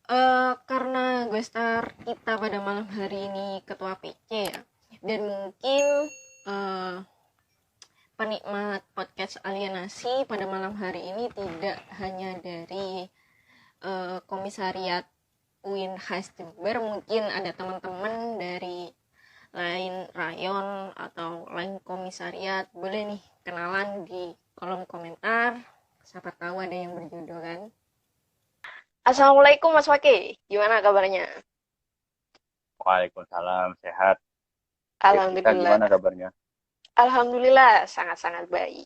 Karena guest star kita pada malam hari ini ketua PC ya, dan mungkin eh, penikmat podcast alienasi pada malam hari ini tidak hanya dari komisariat UIN Khas Jember, mungkin ada teman-teman dari lain rayon atau lain komisariat. Boleh nih kenalan di kolom komentar, siapa tahu ada yang berjodoh kan. Assalamualaikum Mas Wake, gimana kabarnya? Waalaikumsalam, sehat. Kita Alhamdulillah. gimana kabarnya? Alhamdulillah sangat-sangat baik.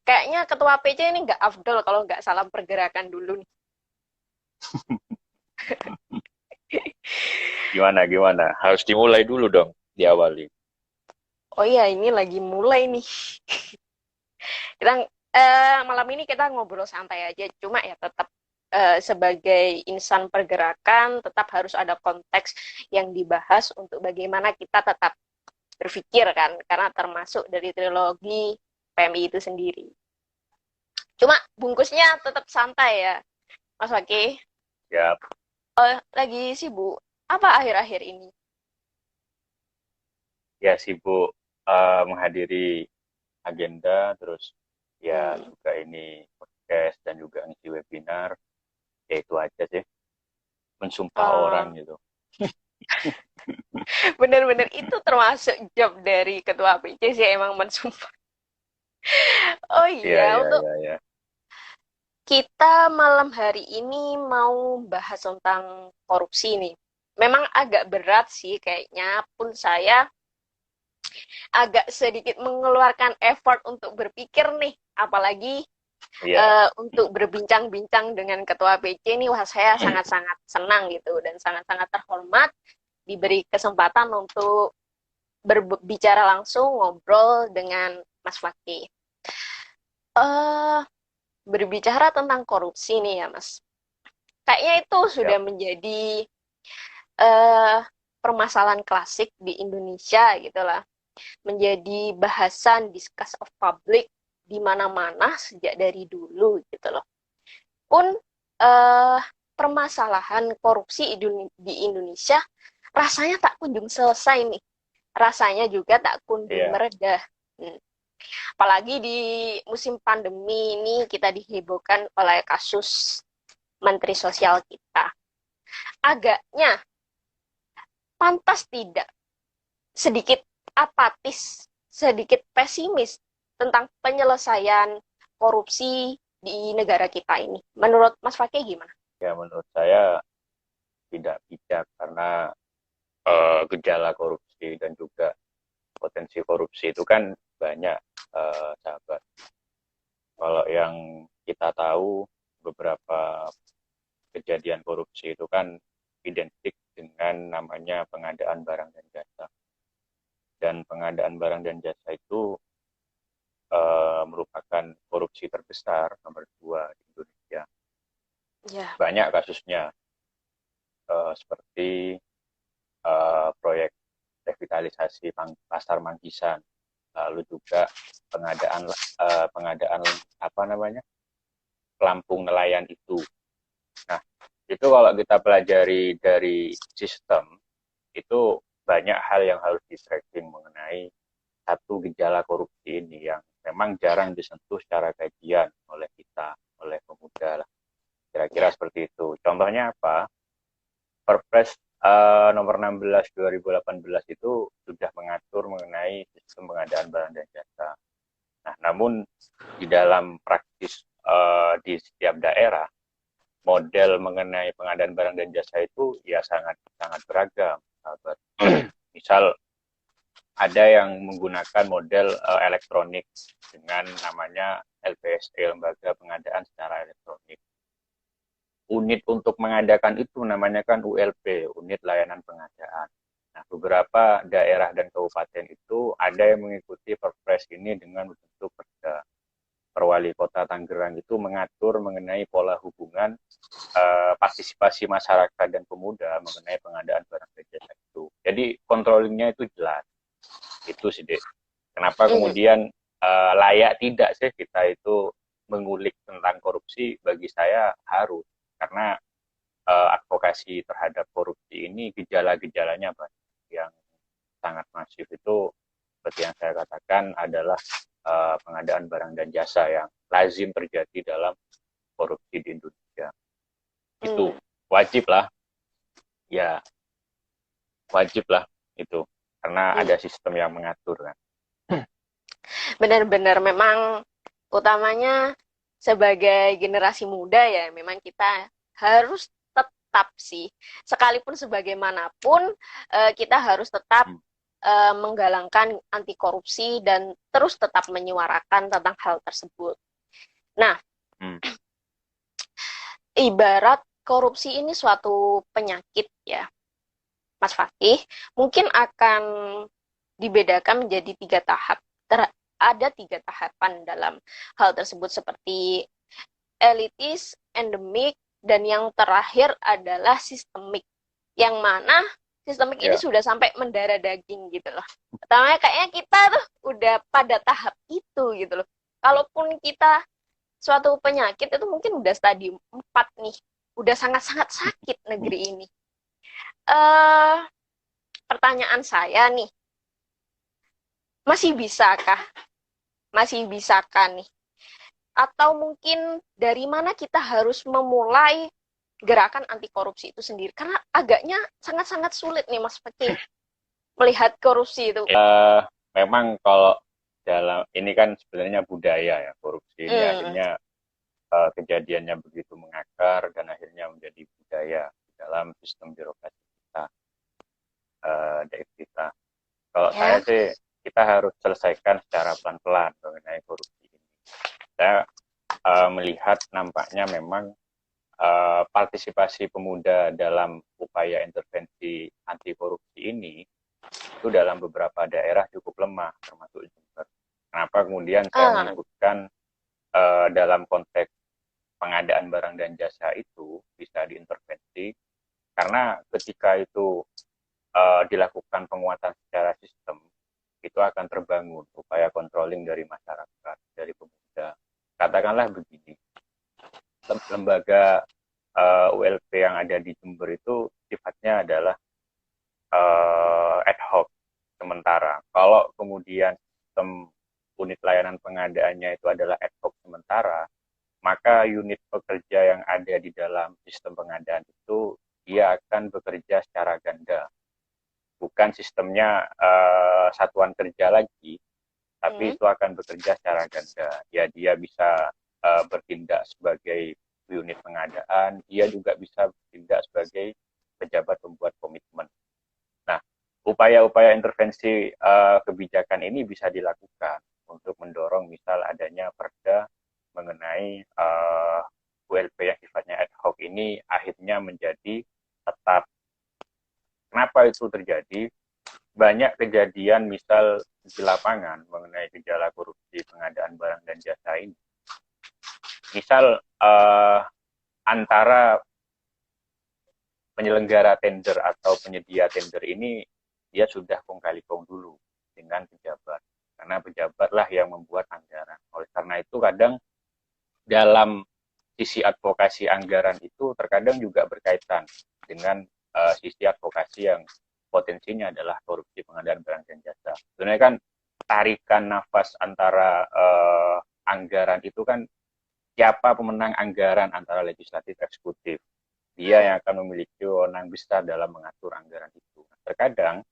Kayaknya ketua PC ini nggak afdol kalau nggak salam pergerakan dulu nih. Gimana? Harus dimulai dulu dong, diawali. Oh iya, ini lagi mulai nih. Kita malam ini kita ngobrol santai aja. Cuma ya tetap sebagai insan pergerakan tetap harus ada konteks yang dibahas untuk bagaimana kita tetap berpikir kan, karena termasuk dari trilogi PMI itu sendiri. Cuma bungkusnya tetap santai ya, Mas Waki. Ya, Lagi sibuk apa akhir-akhir ini? ya sibuk menghadiri agenda, terus ya Hmm. juga ini podcast dan juga ngisi webinar. Ya itu aja sih, mensumpah Uh, orang gitu. Bener-bener itu termasuk job dari ketua PC sih, emang mensumpah. Oh Iya, iya, iya, untuk iya, iya. kita malam hari ini mau bahas tentang korupsi nih. Memang agak berat sih kayaknya, pun saya agak sedikit mengeluarkan effort untuk berpikir nih, apalagi Iya, untuk berbincang-bincang dengan ketua PC ini. Wah, saya sangat-sangat senang gitu dan sangat-sangat terhormat diberi kesempatan untuk berbicara langsung, ngobrol dengan Mas Fakih. Eh, Berbicara tentang korupsi nih ya, Mas. Kayaknya itu sudah siap. menjadi eh, permasalahan klasik di Indonesia gitu lah. Menjadi bahasan discuss of public di mana-mana sejak dari dulu gitu loh. Pun eh, permasalahan korupsi di Indonesia rasanya tak kunjung selesai nih. Rasanya juga tak kunjung Iya, mereda. Hmm. Apalagi di musim pandemi ini kita dihebohkan oleh kasus Menteri Sosial kita. Agaknya pantas tidak sedikit apatis, sedikit pesimis tentang penyelesaian korupsi di negara kita ini. Menurut Mas Fakih gimana? ya menurut saya tidak bijak karena gejala korupsi dan juga potensi korupsi itu kan banyak, sahabat. Kalau yang kita tahu beberapa kejadian korupsi itu kan identik dengan namanya pengadaan barang dan jasa. Dan pengadaan barang dan jasa itu merupakan korupsi terbesar nomor 2 di Indonesia. Ya, Banyak kasusnya, seperti proyek revitalisasi pasar Manggisan, lalu juga pengadaan pengadaan apa namanya pelampung nelayan itu. Nah, itu kalau kita pelajari dari sistem, itu banyak hal yang harus di tracking mengenai satu gejala korupsi ini yang memang jarang disentuh secara kajian oleh kita, oleh pemuda lah. Kira-kira seperti itu. Contohnya apa? Perpres nomor 16 2018 itu sudah mengatur mengenai sistem pengadaan barang dan jasa. Nah, namun di dalam praktis di setiap daerah model mengenai pengadaan barang dan jasa itu ya sangat sangat beragam, sahabat. Misal ada yang menggunakan model elektronik dengan namanya LPSE, Lembaga Pengadaan Secara Elektronik. Unit untuk mengadakan itu namanya kan ULP, Unit Layanan Pengadaan. Nah, beberapa daerah dan kabupaten itu ada yang mengikuti perpres ini dengan bentuk perda. Perwali Kota Tangerang itu mengatur mengenai pola hubungan partisipasi masyarakat dan pemuda mengenai pengadaan barang dan jasa itu. Jadi controllingnya itu jelas. Itu sih, Dek. Kenapa mm, kemudian layak tidak sih kita itu mengulik tentang korupsi? Bagi saya harus. Karena advokasi terhadap korupsi ini gejala-gejalanya banyak. Yang sangat masif itu seperti yang saya katakan adalah pengadaan barang dan jasa yang lazim terjadi dalam korupsi di Indonesia. Itu Hmm. wajib lah, ya wajib lah itu, karena Hmm. ada sistem yang mengatur kan. Benar-benar memang utamanya sebagai generasi muda ya memang kita harus tetap sih sekalipun sebagaimanapun kita harus tetap Hmm. menggalangkan anti korupsi dan terus tetap menyuarakan tentang hal tersebut. Nah, Hmm. ibarat korupsi ini suatu penyakit ya, Mas Fakih, mungkin akan dibedakan menjadi 3 tahap. Ada 3 tahapan dalam hal tersebut seperti elitis, endemik, dan yang terakhir adalah sistemik. Yang mana sistemik ini Ya. sudah sampai mendarah daging gitu loh. Pertama kayaknya kita tuh udah pada tahap itu gitu loh. Kalaupun kita suatu penyakit itu mungkin udah stadium 4 nih. Udah sangat-sangat sakit negeri ini. Eh Pertanyaan saya nih, masih bisakah? Masih bisakah nih? Atau mungkin dari mana kita harus memulai gerakan anti korupsi itu sendiri? Karena agaknya sangat-sangat sulit nih Mas Fakih melihat korupsi itu. Memang kalau dalam ini kan sebenarnya budaya ya, korupsi ini Hmm. akhirnya kejadiannya begitu mengakar dan akhirnya menjadi budaya di dalam sistem birokrasi kita, daerah kita. Kalau saya Ya. sih, kita harus selesaikan secara pelan-pelan mengenai korupsi ini. Saya melihat nampaknya memang partisipasi pemuda dalam upaya intervensi anti korupsi ini itu dalam beberapa daerah cukup lemah, termasuk Jember. Kenapa kemudian saya Ah. menyebutkan dalam konteks pengadaan barang dan jasa itu bisa diintervensi, karena ketika itu dilakukan penguatan secara sistem, itu akan terbangun upaya controlling dari masyarakat, dari pemuda. Katakanlah begini, lembaga ULP yang ada di Jember itu sifatnya adalah ad hoc sementara. Kalau kemudian sistem unit layanan pengadaannya itu adalah ad hoc sementara, maka unit pekerja yang ada di dalam sistem pengadaan itu dia akan bekerja secara ganda. Bukan sistemnya satuan kerja lagi, tapi Hmm. itu akan bekerja secara ganda. Ya, dia bisa bertindak sebagai unit pengadaan, dia juga bisa bertindak sebagai pejabat pembuat komitmen. Nah, upaya-upaya intervensi kebijakan ini bisa dilakukan untuk mendorong misal adanya perda mengenai ULP yang sifatnya ad hoc ini akhirnya menjadi tetap. Kenapa itu terjadi? Banyak kejadian misal di lapangan mengenai gejala korupsi pengadaan barang dan jasa ini. Misal antara penyelenggara tender atau penyedia tender ini dia sudah kong kali kong dulu dengan pejabat, karena pejabatlah yang membuat anggaran. Oleh karena itu kadang dalam sisi advokasi anggaran itu terkadang juga berkaitan dengan sisi advokasi yang potensinya adalah korupsi pengadaan barang dan jasa. Sebenarnya kan tarikan nafas antara anggaran itu kan siapa pemenang anggaran antara legislatif eksekutif. Dia Hmm. yang akan memiliki wewenang besar dalam mengatur anggaran itu. Terkadang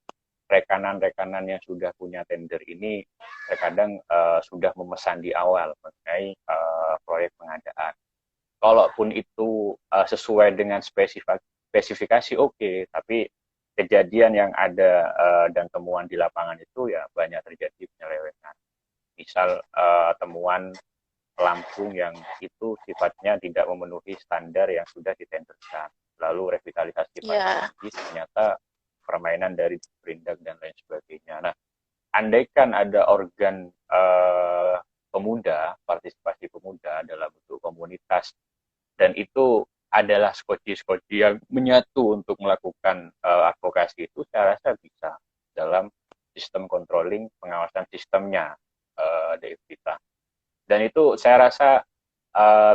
rekanan-rekanan yang sudah punya tender ini terkadang sudah memesan di awal mengenai proyek pengadaan. Kalaupun itu sesuai dengan spesifikasi oke, tapi kejadian yang ada dan temuan di lapangan itu ya banyak terjadi penyelewengan. Misal temuan pelampung yang itu sifatnya tidak memenuhi standar yang sudah ditenderkan. Lalu revitalisasi Pasar Ya. Manggis ternyata permainan dari Perindak dan lain sebagainya. Nah, andaikan ada organ pemuda, partisipasi pemuda dalam bentuk komunitas, dan itu adalah skoci-skoci yang menyatu untuk melakukan advokasi itu, saya rasa bisa dalam sistem controlling pengawasan sistemnya, kita. Dan itu saya rasa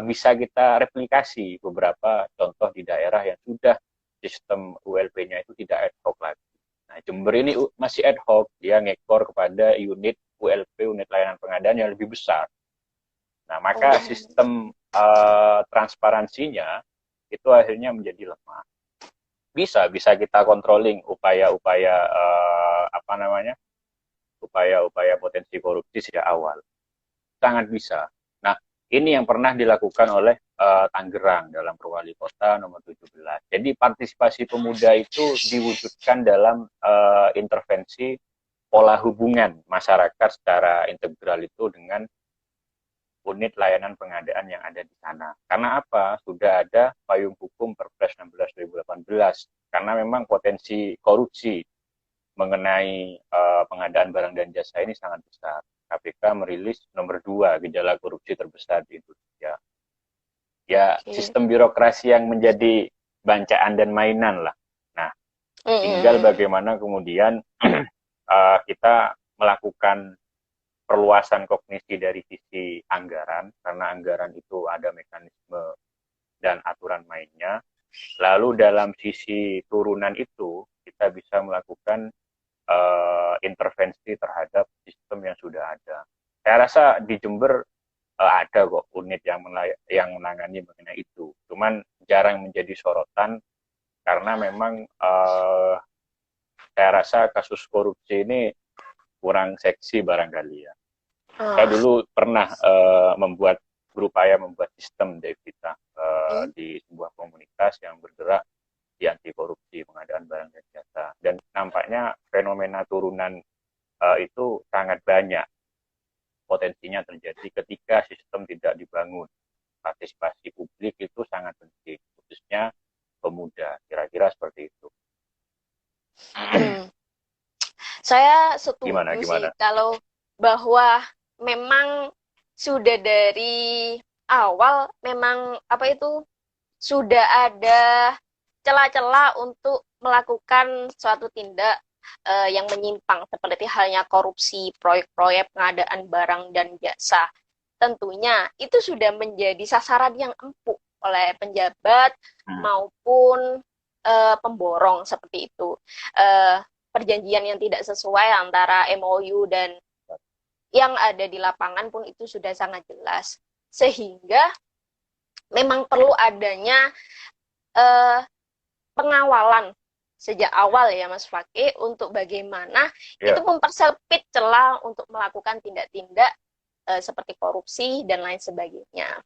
bisa kita replikasi beberapa contoh di daerah yang sudah sistem ULP-nya itu tidak ad hoc lagi. Nah, Jember ini masih ad hoc, dia ngekor kepada unit ULP, unit layanan pengadaan yang lebih besar. Nah, maka Oh. sistem transparansinya itu akhirnya menjadi lemah. Bisa kita controlling upaya-upaya apa namanya, upaya-upaya potensi korupsi sejak awal. Sangat bisa. Nah, ini yang pernah dilakukan oleh Tangerang dalam Perwali Kota nomor 17. Jadi partisipasi pemuda itu diwujudkan dalam intervensi pola hubungan masyarakat secara integral itu dengan unit layanan pengadaan yang ada di sana. Karena apa? Sudah ada payung hukum Perpres 16 2018. Karena memang potensi korupsi mengenai pengadaan barang dan jasa ini sangat besar. KPK merilis nomor 2 gejala korupsi terbesar di Indonesia. Ya, Okay. sistem birokrasi yang menjadi bancaan dan mainan lah. Nah, tinggal bagaimana kemudian kita melakukan perluasan kognisi dari sisi anggaran, karena anggaran itu ada mekanisme dan aturan mainnya. Lalu dalam sisi turunan itu, kita bisa melakukan intervensi terhadap sistem yang sudah ada. Saya rasa di Jember ada kok unit yang menangani mengenai itu. Cuman jarang menjadi sorotan karena memang saya rasa kasus korupsi ini kurang seksi barangkali ya. Saya dulu pernah berupaya membuat sistem Devita di sebuah komunitas yang bergerak di anti korupsi pengadaan barang dan jasa, dan nampaknya fenomena turunan itu sangat banyak potensinya terjadi ketika sistem tidak dibangun. Partisipasi publik itu sangat penting, khususnya pemuda, kira-kira seperti itu. Saya Gimana setuju sih gimana? kalau bahwa memang sudah dari awal memang apa itu sudah ada celah-celah untuk melakukan suatu tindak yang menyimpang seperti halnya korupsi, proyek-proyek pengadaan barang dan jasa. Tentunya itu sudah menjadi sasaran yang empuk oleh penjabat maupun pemborong seperti itu. Perjanjian yang tidak sesuai antara MOU dan yang ada di lapangan pun itu sudah sangat jelas. Sehingga memang perlu adanya pengawalan sejak awal ya Mas Fakih untuk bagaimana itu mempersempit celah untuk melakukan tindak-tindak seperti korupsi dan lain sebagainya.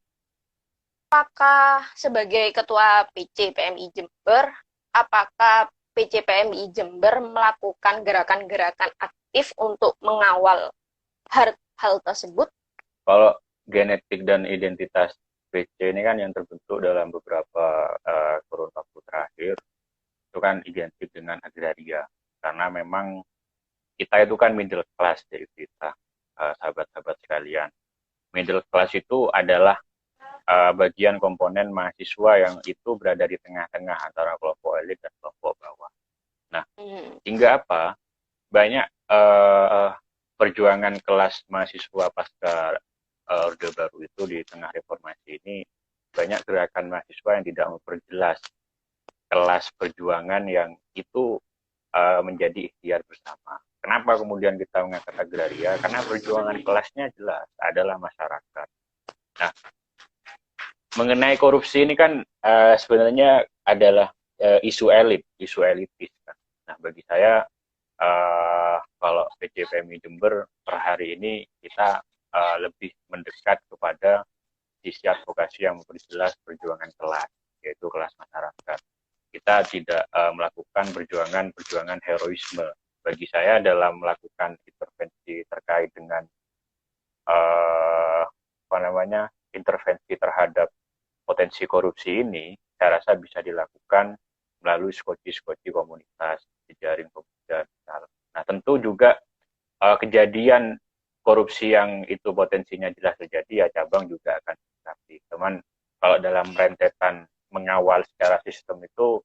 Apakah sebagai Ketua PC PMI Jember, apakah PC PMI Jember melakukan gerakan-gerakan aktif untuk mengawal hal tersebut? Kalau genetik dan identitas PC ini kan yang terbentuk dalam beberapa kurun waktu terakhir, itu kan identik dengan agraria. Karena memang kita itu kan middle class dari kita, sahabat-sahabat sekalian. Middle class itu adalah bagian komponen mahasiswa yang itu berada di tengah-tengah antara kelompok elit dan kelompok bawah. Nah, hingga apa? Banyak perjuangan kelas mahasiswa pasca Orde Baru itu di tengah reformasi ini, banyak gerakan mahasiswa yang tidak memperjelas kelas perjuangan yang itu menjadi ikhtiar bersama. Kenapa kemudian kita mengangkat agraria? Karena perjuangan kelasnya jelas adalah masyarakat. Nah, mengenai korupsi ini kan sebenarnya adalah isu elitis kan. Nah, bagi saya kalau PCPMI Jember per hari ini kita lebih mendekat kepada sisi advokasi yang memperjelas perjuangan kelas, yaitu kelas masyarakat. Kita tidak melakukan perjuangan heroisme. Bagi saya dalam melakukan intervensi terkait dengan intervensi terhadap potensi korupsi ini, saya rasa bisa dilakukan melalui skoci-skoci komunitas, jejaring pemuda. Nah, tentu juga kejadian korupsi yang itu potensinya jelas terjadi, ya cabang juga akan dikapi. Cuman kalau dalam rentetan mengawal secara sistem itu,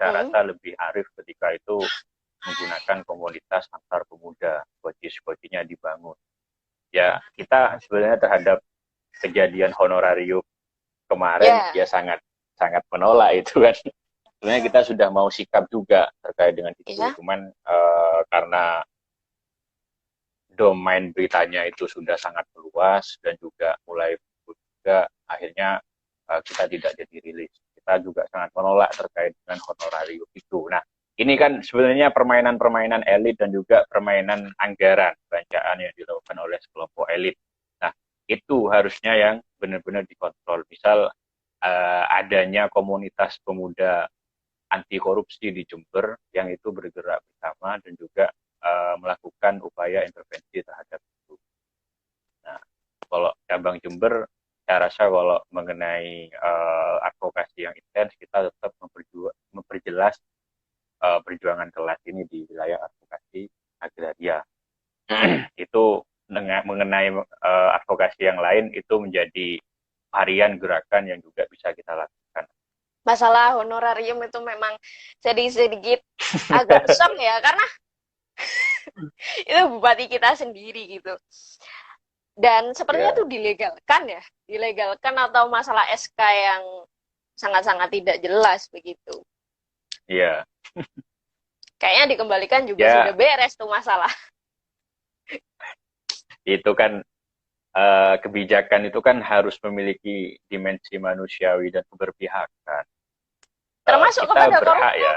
saya rasa lebih arif ketika itu menggunakan komunitas antar pemuda, skoci-skocinya dibangun. Ya, kita sebenarnya terhadap kejadian honorarium kemarin, Ya, ya sangat sangat menolak itu kan. Sebenarnya kita sudah mau sikap juga terkait dengan itu, ya. cuman karena domain beritanya itu sudah sangat luas dan juga mulai juga akhirnya kita tidak jadi rilis. Kita juga sangat menolak terkait dengan honorarium itu. Nah, ini kan sebenarnya permainan-permainan elit dan juga permainan anggaran belanjaan yang dilakukan oleh sekelompok elit. Nah, itu harusnya yang benar-benar dikontrol. Misal adanya komunitas pemuda anti korupsi di Jember yang itu bergerak bersama dan juga melakukan upaya intervensi terhadap itu. Nah, kalau cabang Jember, saya rasa kalau mengenai advokasi yang intens, kita tetap memperjelas perjuangan kelas ini di wilayah advokasi agraria. Itu mengenai advokasi yang lain itu menjadi varian gerakan yang juga bisa kita lakukan. Masalah honorarium itu memang sedikit-sedikit agak shock ya, karena itu bupati kita sendiri gitu. Dan sepertinya Ya, itu dilegalkan ya, dilegalkan atau masalah SK yang sangat-sangat tidak jelas begitu. ya, Kayaknya dikembalikan juga sudah ya, beres tuh masalah. itu kan kebijakan itu kan harus memiliki dimensi manusiawi dan keberpihakan. Termasuk Kita kepada berhak koruptor. ya,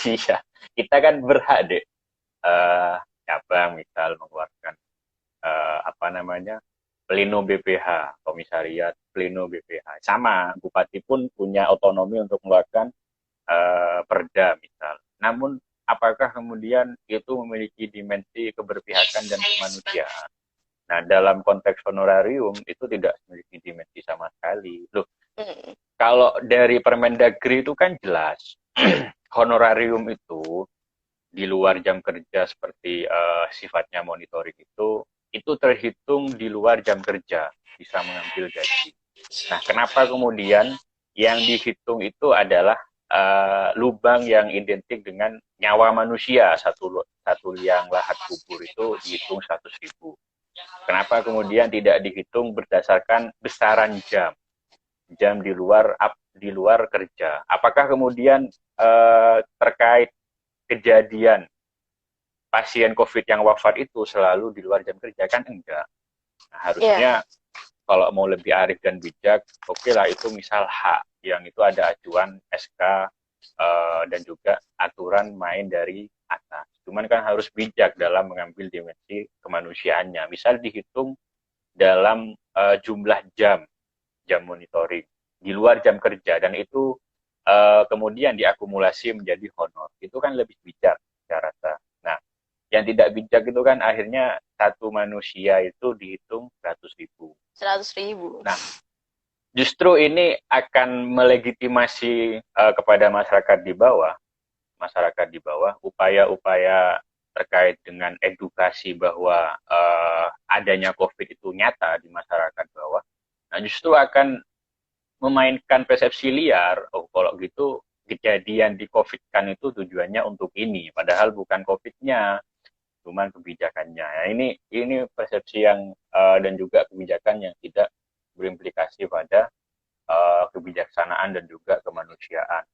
iya, kita kan berhak deh, cabang misal mengeluarkan apa namanya pleno BPH, komisariat pleno BPH. Sama, bupati pun punya otonomi untuk mengeluarkan perda misal. Namun apakah kemudian itu memiliki dimensi keberpihakan dan kemanusiaan? Nah, dalam konteks honorarium itu tidak memiliki dimensi sama sekali. Loh, Hmm. kalau dari Permendagri itu kan jelas honorarium itu di luar jam kerja seperti sifatnya monitoring itu terhitung di luar jam kerja, bisa mengambil gaji. Nah, kenapa kemudian yang dihitung itu adalah lubang yang identik dengan nyawa manusia, satu liang lahat kubur itu dihitung 100.000. Kenapa kemudian tidak dihitung berdasarkan besaran jam di luar kerja? Apakah kemudian terkait kejadian pasien COVID yang wafat itu selalu di luar jam kerja? Kan enggak. Nah, Ya, harusnya kalau mau lebih arif dan bijak, oke lah itu misal hak yang itu ada acuan SK dan juga aturan main dari atas. Cuman kan harus bijak dalam mengambil dimensi kemanusiaannya. Misal dihitung dalam jumlah jam monitoring di luar jam kerja dan itu kemudian diakumulasi menjadi honor. Itu kan lebih bijak saya rasa. Nah, yang tidak bijak itu kan akhirnya satu manusia itu dihitung 100.000. 100.000. Nah, justru ini akan melegitimasi kepada masyarakat di bawah, upaya-upaya terkait dengan edukasi bahwa adanya COVID itu nyata di masyarakat bawah. Nah, justru akan memainkan persepsi liar. Oh, kalau gitu kejadian di COVID kan itu tujuannya untuk ini, padahal bukan COVID-nya, cuman kebijakannya. Nah, ini persepsi yang dan juga kebijakan yang tidak berimplikasi pada kebijaksanaan dan juga kemanusiaan.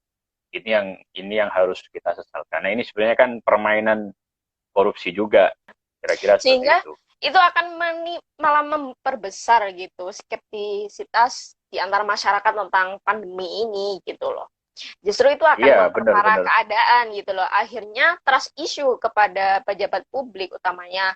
Ini yang harus kita sesalkan. Nah, ini sebenarnya kan permainan korupsi juga, kira-kira seperti Sehingga itu. itu akan malah memperbesar gitu skeptisitas di antara masyarakat tentang pandemi ini gitu loh. Justru itu akan Iya, memperparah benar-benar. keadaan gitu loh. Akhirnya trust issue kepada pejabat publik utamanya.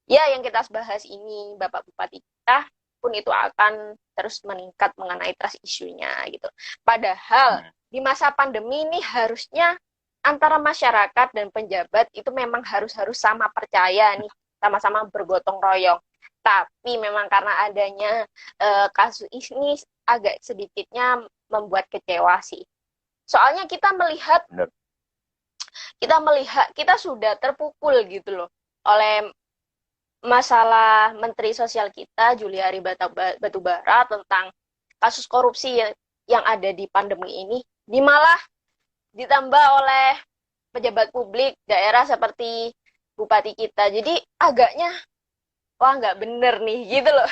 Ya, yang kita bahas ini Bapak Bupati kita pun itu akan terus meningkat mengenai trust issue-nya gitu. Padahal Hmm. di masa pandemi ini harusnya antara masyarakat dan penjabat itu memang harus sama percaya nih, sama-sama bergotong royong. Tapi memang karena adanya kasus ini agak sedikitnya membuat kecewa sih. Soalnya Benar. kita sudah terpukul gitu loh oleh masalah Menteri Sosial kita Juliari Batubara tentang kasus korupsi yang ada di pandemi ini, malah ditambah oleh pejabat publik daerah seperti bupati kita. Jadi agaknya wah nggak bener nih gitu loh.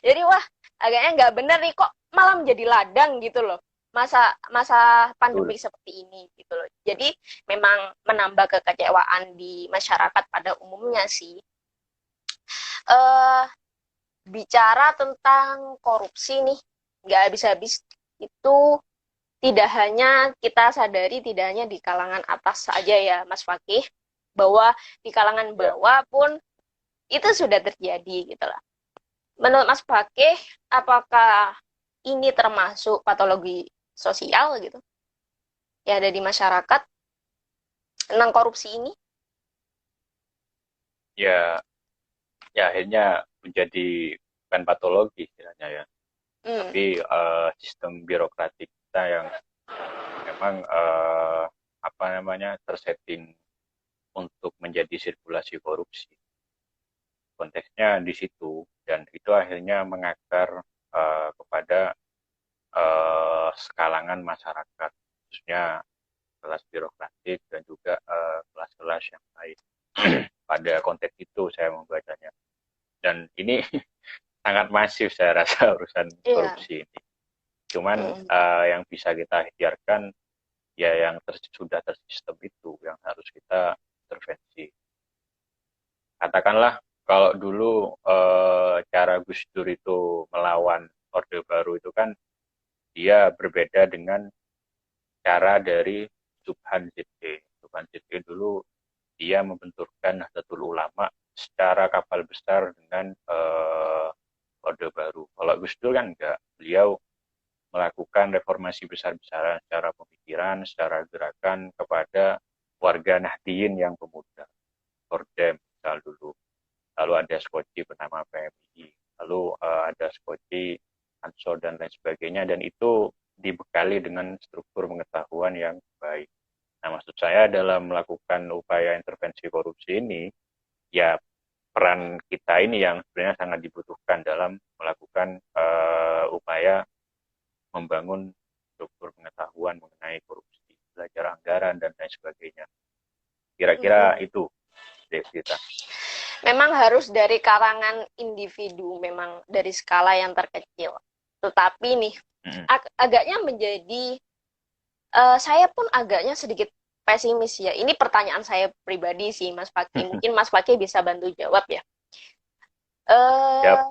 Jadi wah agaknya nggak bener nih kok malah menjadi ladang gitu loh masa masa Betul. pandemi seperti ini gitu loh. Jadi memang menambah kekecewaan di masyarakat pada umumnya sih. eh Bicara tentang korupsi nih nggak habis-habis itu, tidak hanya kita sadari, tidak hanya di kalangan atas saja ya Mas Fakih, bahwa di kalangan Ya. bawah pun itu sudah terjadi gitu lah. Menurut Mas Fakih, apakah ini termasuk patologi sosial gitu ya ada di masyarakat tentang korupsi ini? Ya, ya akhirnya menjadi bukan patologi istilahnya ya, Hmm. tapi sistem birokratik kita yang memang apa namanya tersetting untuk menjadi sirkulasi korupsi. Konteksnya di situ dan itu akhirnya mengakar kepada sekalangan masyarakat, khususnya kelas birokratik dan juga kelas-kelas yang lain. Pada konteks itu saya membacanya. Dan ini sangat masif saya rasa urusan Iya. korupsi ini. Cuman Hmm. yang bisa kita hindarkan ya yang sudah tersistem itu yang harus kita intervensi. Katakanlah kalau dulu cara Gus Dur itu melawan Orde Baru itu kan dia berbeda dengan cara dari Subhan ZE. Subhan ZE dulu dia membenturkan Nahdlatul Ulama secara kapal besar dengan Orde Baru. Kalau Gus Dur kan enggak, beliau melakukan reformasi besar-besaran secara pemikiran, secara gerakan kepada warga Nahdliyin yang pemuda. Kordem misal dulu. Lalu ada Skoci bernama PMI. Lalu ada Skoci, Ansor dan lain sebagainya. Dan itu dibekali dengan struktur pengetahuan yang baik. Nah, maksud saya dalam melakukan upaya intervensi korupsi ini, ya peran kita ini yang sebenarnya sangat dibutuhkan dalam melakukan upaya membangun struktur pengetahuan mengenai korupsi, belajar anggaran, dan lain sebagainya. Kira-kira Hmm. itu, Devita. Memang harus dari kalangan individu, memang dari skala yang terkecil. Tetapi nih, Mm-mm. agaknya menjadi, saya pun agaknya sedikit pesimis ya. Ini pertanyaan saya pribadi sih, Mas Fakih. Mungkin Mas Fakih bisa bantu jawab ya. Siap. Eh,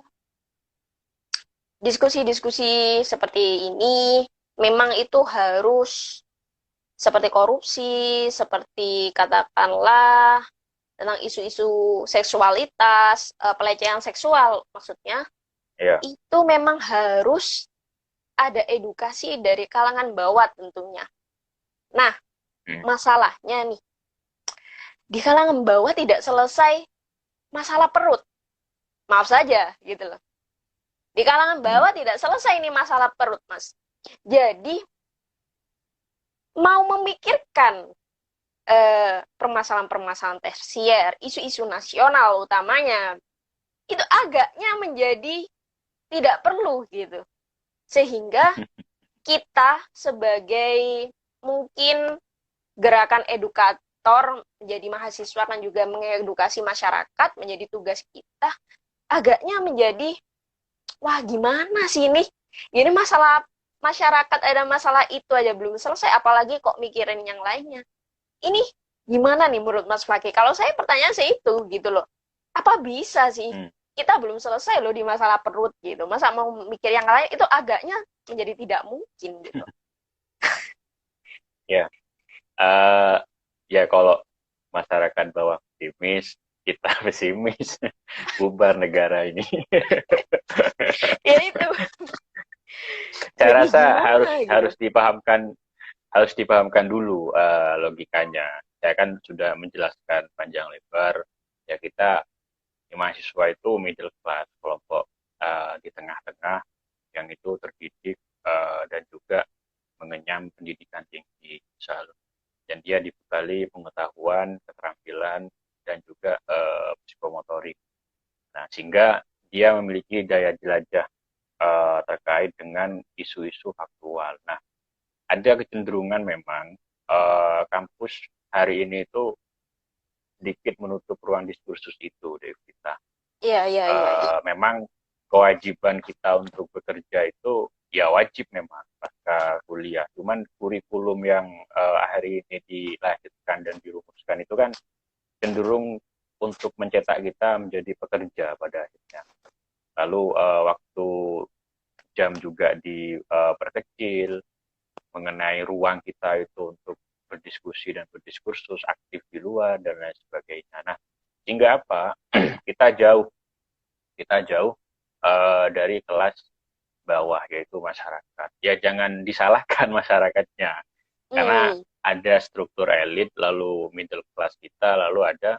Diskusi-diskusi seperti ini memang itu harus seperti korupsi, seperti katakanlah tentang isu-isu seksualitas, pelecehan seksual maksudnya, Ya. itu memang harus ada edukasi dari kalangan bawah tentunya. Nah, Mm. masalahnya nih, di kalangan bawah tidak selesai masalah perut. Maaf saja, gitu loh. Di kalangan Mm. bawah tidak selesai ini masalah perut, Mas. Jadi, mau memikirkan permasalahan-permasalahan tersier, isu-isu nasional utamanya, itu agaknya menjadi tidak perlu gitu. Sehingga kita sebagai mungkin gerakan edukator menjadi mahasiswa kan juga mengedukasi masyarakat menjadi tugas kita, agaknya menjadi wah gimana sih ini masalah masyarakat ada masalah itu aja belum selesai apalagi kok mikirin yang lainnya. Ini gimana nih menurut Mas Fakih? Kalau saya pertanyaan saya itu gitu loh. Apa bisa sih Mm. kita belum selesai loh di masalah perut gitu. Masa mau mikir yang lain itu agaknya menjadi tidak mungkin gitu. Ya. Uh, ya kalau masyarakat bawah optimis, kita pesimis, bubar negara ini. Ya itu. Saya Jadi rasa harus gimana gitu. harus dipahamkan dulu logikanya. Saya kan sudah menjelaskan panjang lebar. Ya kita mahasiswa itu middle class, kelompok di tengah-tengah yang itu terdidik dan juga mengenyam pendidikan tinggi, misal. Dan dia dibekali pengetahuan, keterampilan, dan juga psikomotorik. Nah, sehingga dia memiliki daya jelajah terkait dengan isu-isu faktual. Nah, ada kecenderungan memang kampus hari ini itu sedikit menutup ruang diskursus itu, Devita. Iya, iya, iya, iya. Memang kewajiban kita untuk bekerja itu ya wajib memang pasca kuliah. Cuman kurikulum yang hari ini dilahirkan dan dirumuskan itu kan cenderung untuk mencetak kita menjadi pekerja pada akhirnya. Lalu waktu jam juga diperkecil mengenai ruang kita itu untuk berdiskusi dan berdiskursus aktif di luar dan lain sebagainya. Nah, sehingga apa? kita jauh kita jauh dari kelas bawah yaitu masyarakat. Ya jangan disalahkan masyarakatnya karena Hmm. ada struktur elit lalu middle class kita lalu ada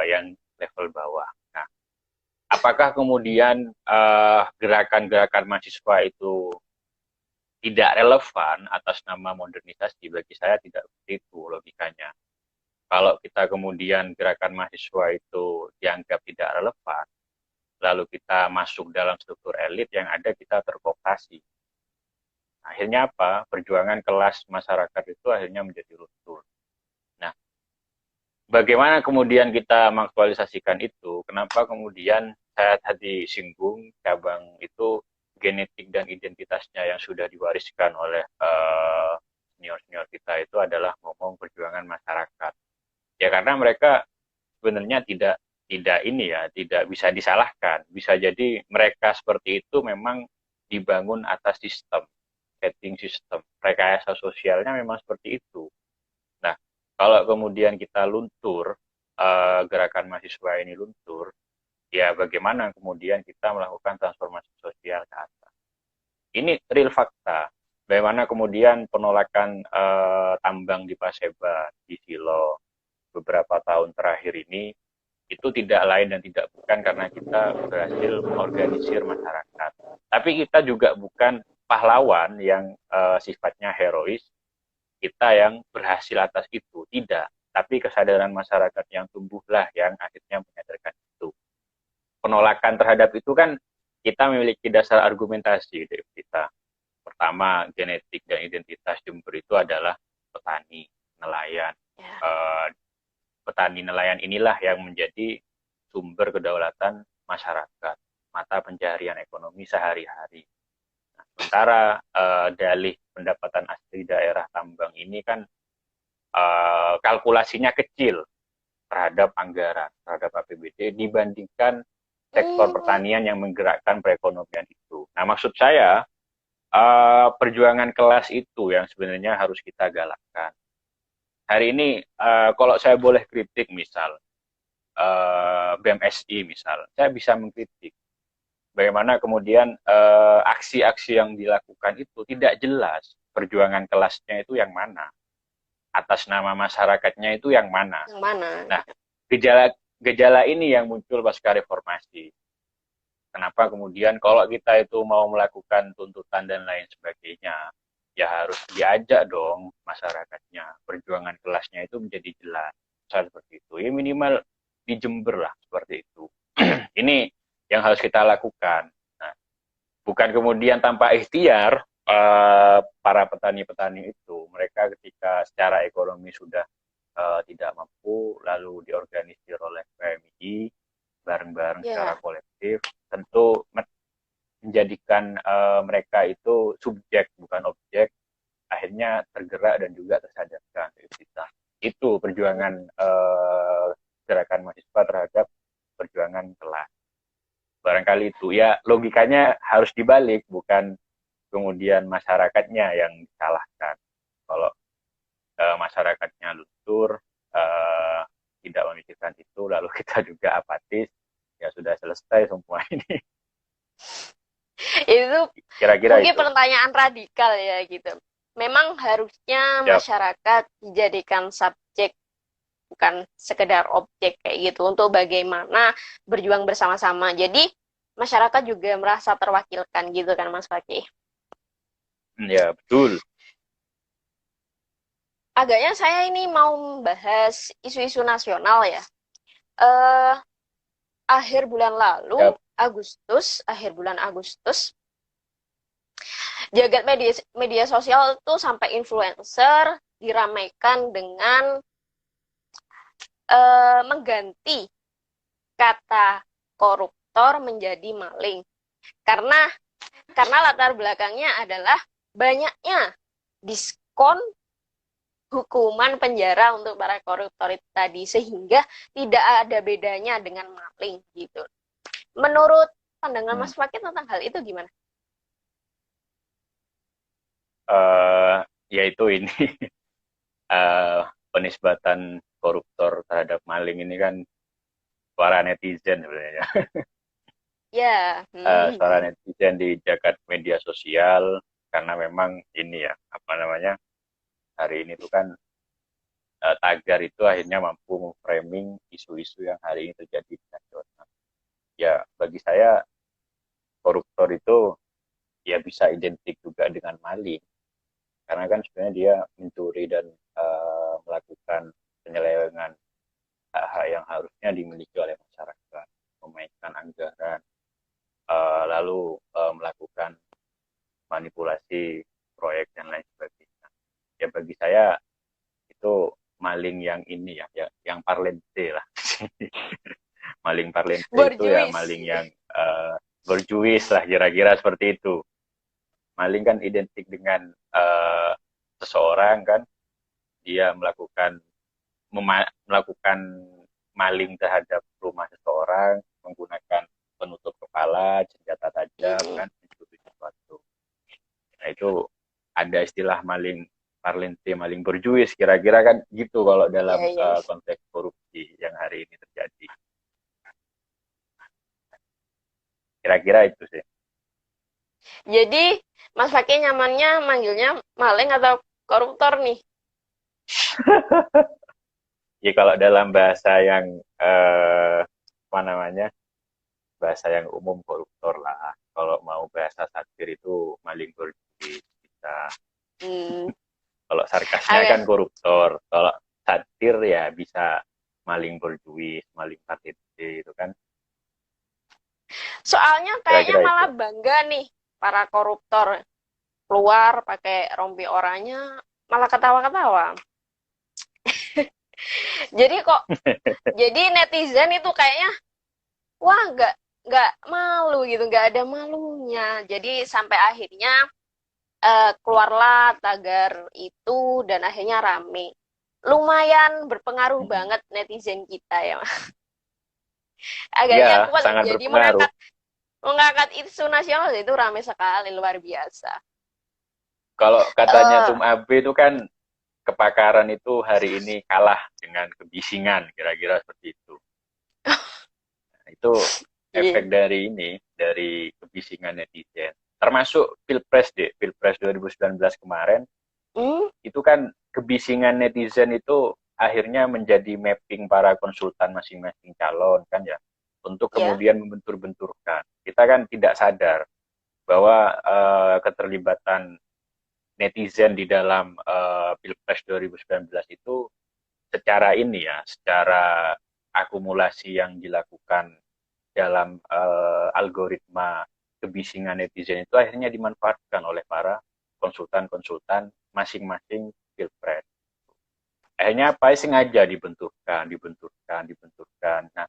yang level bawah. Nah, apakah kemudian gerakan-gerakan mahasiswa itu tidak relevan atas nama modernisasi? Bagi saya tidak begitu logikanya. Kalau kita kemudian gerakan mahasiswa itu dianggap tidak relevan, lalu kita masuk dalam struktur elit yang ada kita terkooptasi. Akhirnya apa? Perjuangan kelas masyarakat itu akhirnya menjadi luntur. Nah, bagaimana kemudian kita mengaktualisasikan itu? Kenapa kemudian saya tadi singgung cabang itu genetik dan identitasnya yang sudah diwariskan oleh senior-senior kita itu adalah ngomong perjuangan masyarakat. Ya karena mereka sebenarnya tidak ini ya, tidak bisa disalahkan. Bisa jadi mereka seperti itu memang dibangun atas sistem, setting sistem. Rekayasa sosialnya memang seperti itu. Nah, kalau kemudian kita luntur, gerakan mahasiswa ini luntur, ya bagaimana kemudian kita melakukan transformasi sosial ke atas. Ini real fakta. Bagaimana kemudian penolakan tambang di Paseba, di Silo, beberapa tahun terakhir ini, itu tidak lain dan tidak bukan karena kita berhasil mengorganisir masyarakat. Tapi kita juga bukan pahlawan yang sifatnya herois, kita yang berhasil atas itu, tidak. Tapi kesadaran masyarakat yang tumbuhlah yang akhirnya menyadarkan itu. Penolakan terhadap itu kan kita memiliki dasar argumentasi dari kita. Pertama, genetik dan identitas Jember itu adalah petani, nelayan. Ya. Eh, Petani nelayan inilah yang menjadi sumber kedaulatan masyarakat, mata pencaharian ekonomi sehari-hari. Nah, sementara dalih pendapatan asli daerah tambang ini kan kalkulasinya kecil terhadap anggaran, terhadap APBD dibandingkan sektor Hmm. pertanian yang menggerakkan perekonomian itu. Nah, maksud saya perjuangan kelas itu yang sebenarnya harus kita galakkan. Hari ini kalau saya boleh kritik misal BMSI misal, saya bisa mengkritik bagaimana kemudian aksi-aksi yang dilakukan itu tidak jelas perjuangan kelasnya itu yang mana, atas nama masyarakatnya itu yang mana. Yang mana? Nah, gejala gejala ini yang muncul pasca reformasi. Kenapa kemudian kalau kita itu mau melakukan tuntutan dan lain sebagainya, ya harus diajak dong masyarakatnya. Perjuangan kelasnya itu menjadi jelas. Seperti itu. Ya minimal di Jember lah seperti itu. Ini yang harus kita lakukan. Nah, bukan kemudian tanpa ikhtiar para petani-petani itu, mereka ketika secara ekonomi sudah tidak mampu, lalu diorganisir oleh PMI bareng-bareng secara Ya. kolektif, tentu menjadikan mereka itu subjek bukan objek, akhirnya tergerak dan juga tersadarkan kita. Itu perjuangan gerakan mahasiswa terhadap perjuangan kelas. Barangkali itu ya logikanya harus dibalik, bukan kemudian masyarakatnya yang disalahkan. Kalau masyarakatnya luntur, eh, tidak memikirkan itu, lalu kita juga apatis, ya sudah selesai semua ini. Itu Kira-kira mungkin itu. pertanyaan radikal ya gitu. Memang harusnya Ya, masyarakat dijadikan subjek bukan sekedar objek kayak gitu untuk bagaimana berjuang bersama-sama. Jadi masyarakat juga merasa terwakilkan gitu kan Mas Fakih. ya betul. Agaknya saya ini mau membahas isu-isu nasional ya. Eh akhir bulan lalu Ya, akhir bulan Agustus, jagat media media sosial tuh sampai influencer diramaikan dengan mengganti kata koruptor menjadi maling. Karena latar belakangnya adalah banyaknya diskon hukuman penjara untuk para koruptor itu tadi, sehingga tidak ada bedanya dengan maling gitu. Menurut pandangan Hmm. Mas Fakir tentang hal itu gimana? Yaitu ini penisbatan koruptor terhadap maling ini kan suara netizen sebenarnya. Ya, Suara netizen di jagat media sosial, karena memang ini ya, apa namanya, hari ini tuh kan tagar itu akhirnya mampu framing isu-isu yang hari ini terjadi di nasional. Ya, bagi saya koruptor itu ya bisa identik juga dengan maling, karena kan sebenarnya dia mencuri dan melakukan penyelewengan hak-hak yang harusnya dimiliki oleh masyarakat, memainkan anggaran, lalu melakukan manipulasi proyek dan lain sebagainya. Ya bagi saya itu maling yang ini ya, yang parlente lah. Maling parlente itu ya borjuis. maling yang berjuis lah, kira-kira seperti itu. Maling kan identik dengan seseorang kan, dia melakukan maling terhadap rumah seseorang menggunakan penutup kepala, senjata tajam Hmm. kan, mencuri sesuatu. Nah itu ada istilah maling parlente, maling berjuis, kira-kira kan gitu kalau dalam Iya, iya. konteks korupsi yang hari ini terjadi. Kira-kira itu sih. Jadi Mas Fakir nyamannya manggilnya maling atau koruptor nih? Ya kalau dalam bahasa yang apa namanya, bahasa yang umum koruptor lah. Kalau mau bahasa satir itu maling berjuis bisa. Hmm, Kalau sarkasnya kan agak. koruptor. Kalau satir ya bisa maling berjuis, maling parlente itu kan. Soalnya kayaknya Kira-kira itu. malah bangga nih para koruptor keluar pakai rompi oranye malah ketawa-ketawa. Jadi kok jadi netizen itu kayaknya wah nggak malu gitu, nggak ada malunya. Jadi sampai akhirnya keluarlah tagar itu dan akhirnya rame. Lumayan berpengaruh banget netizen kita ya. Ya, Agaknya kuat loh. sangat Jadi berpengaruh. mengangkat isu nasional itu rame sekali, luar biasa. Kalau katanya Eh, Tum Abe itu kan kepakaran itu hari ini kalah dengan kebisingan, kira-kira seperti itu. Nah, itu iya. efek dari ini, dari kebisingan netizen. Termasuk Pilpres deh, Pilpres 2019 kemarin, Hmm, itu kan kebisingan netizen itu akhirnya menjadi mapping para konsultan masing-masing calon kan ya, untuk ya. kemudian membentur-benturkan. Kita kan tidak sadar bahwa keterlibatan netizen di dalam Pilpres 2019 itu secara ini ya, secara akumulasi yang dilakukan dalam algoritma kebisingan netizen itu akhirnya dimanfaatkan oleh para konsultan-konsultan masing-masing Pilpres. Akhirnya apa? Sengaja dibenturkan. Nah,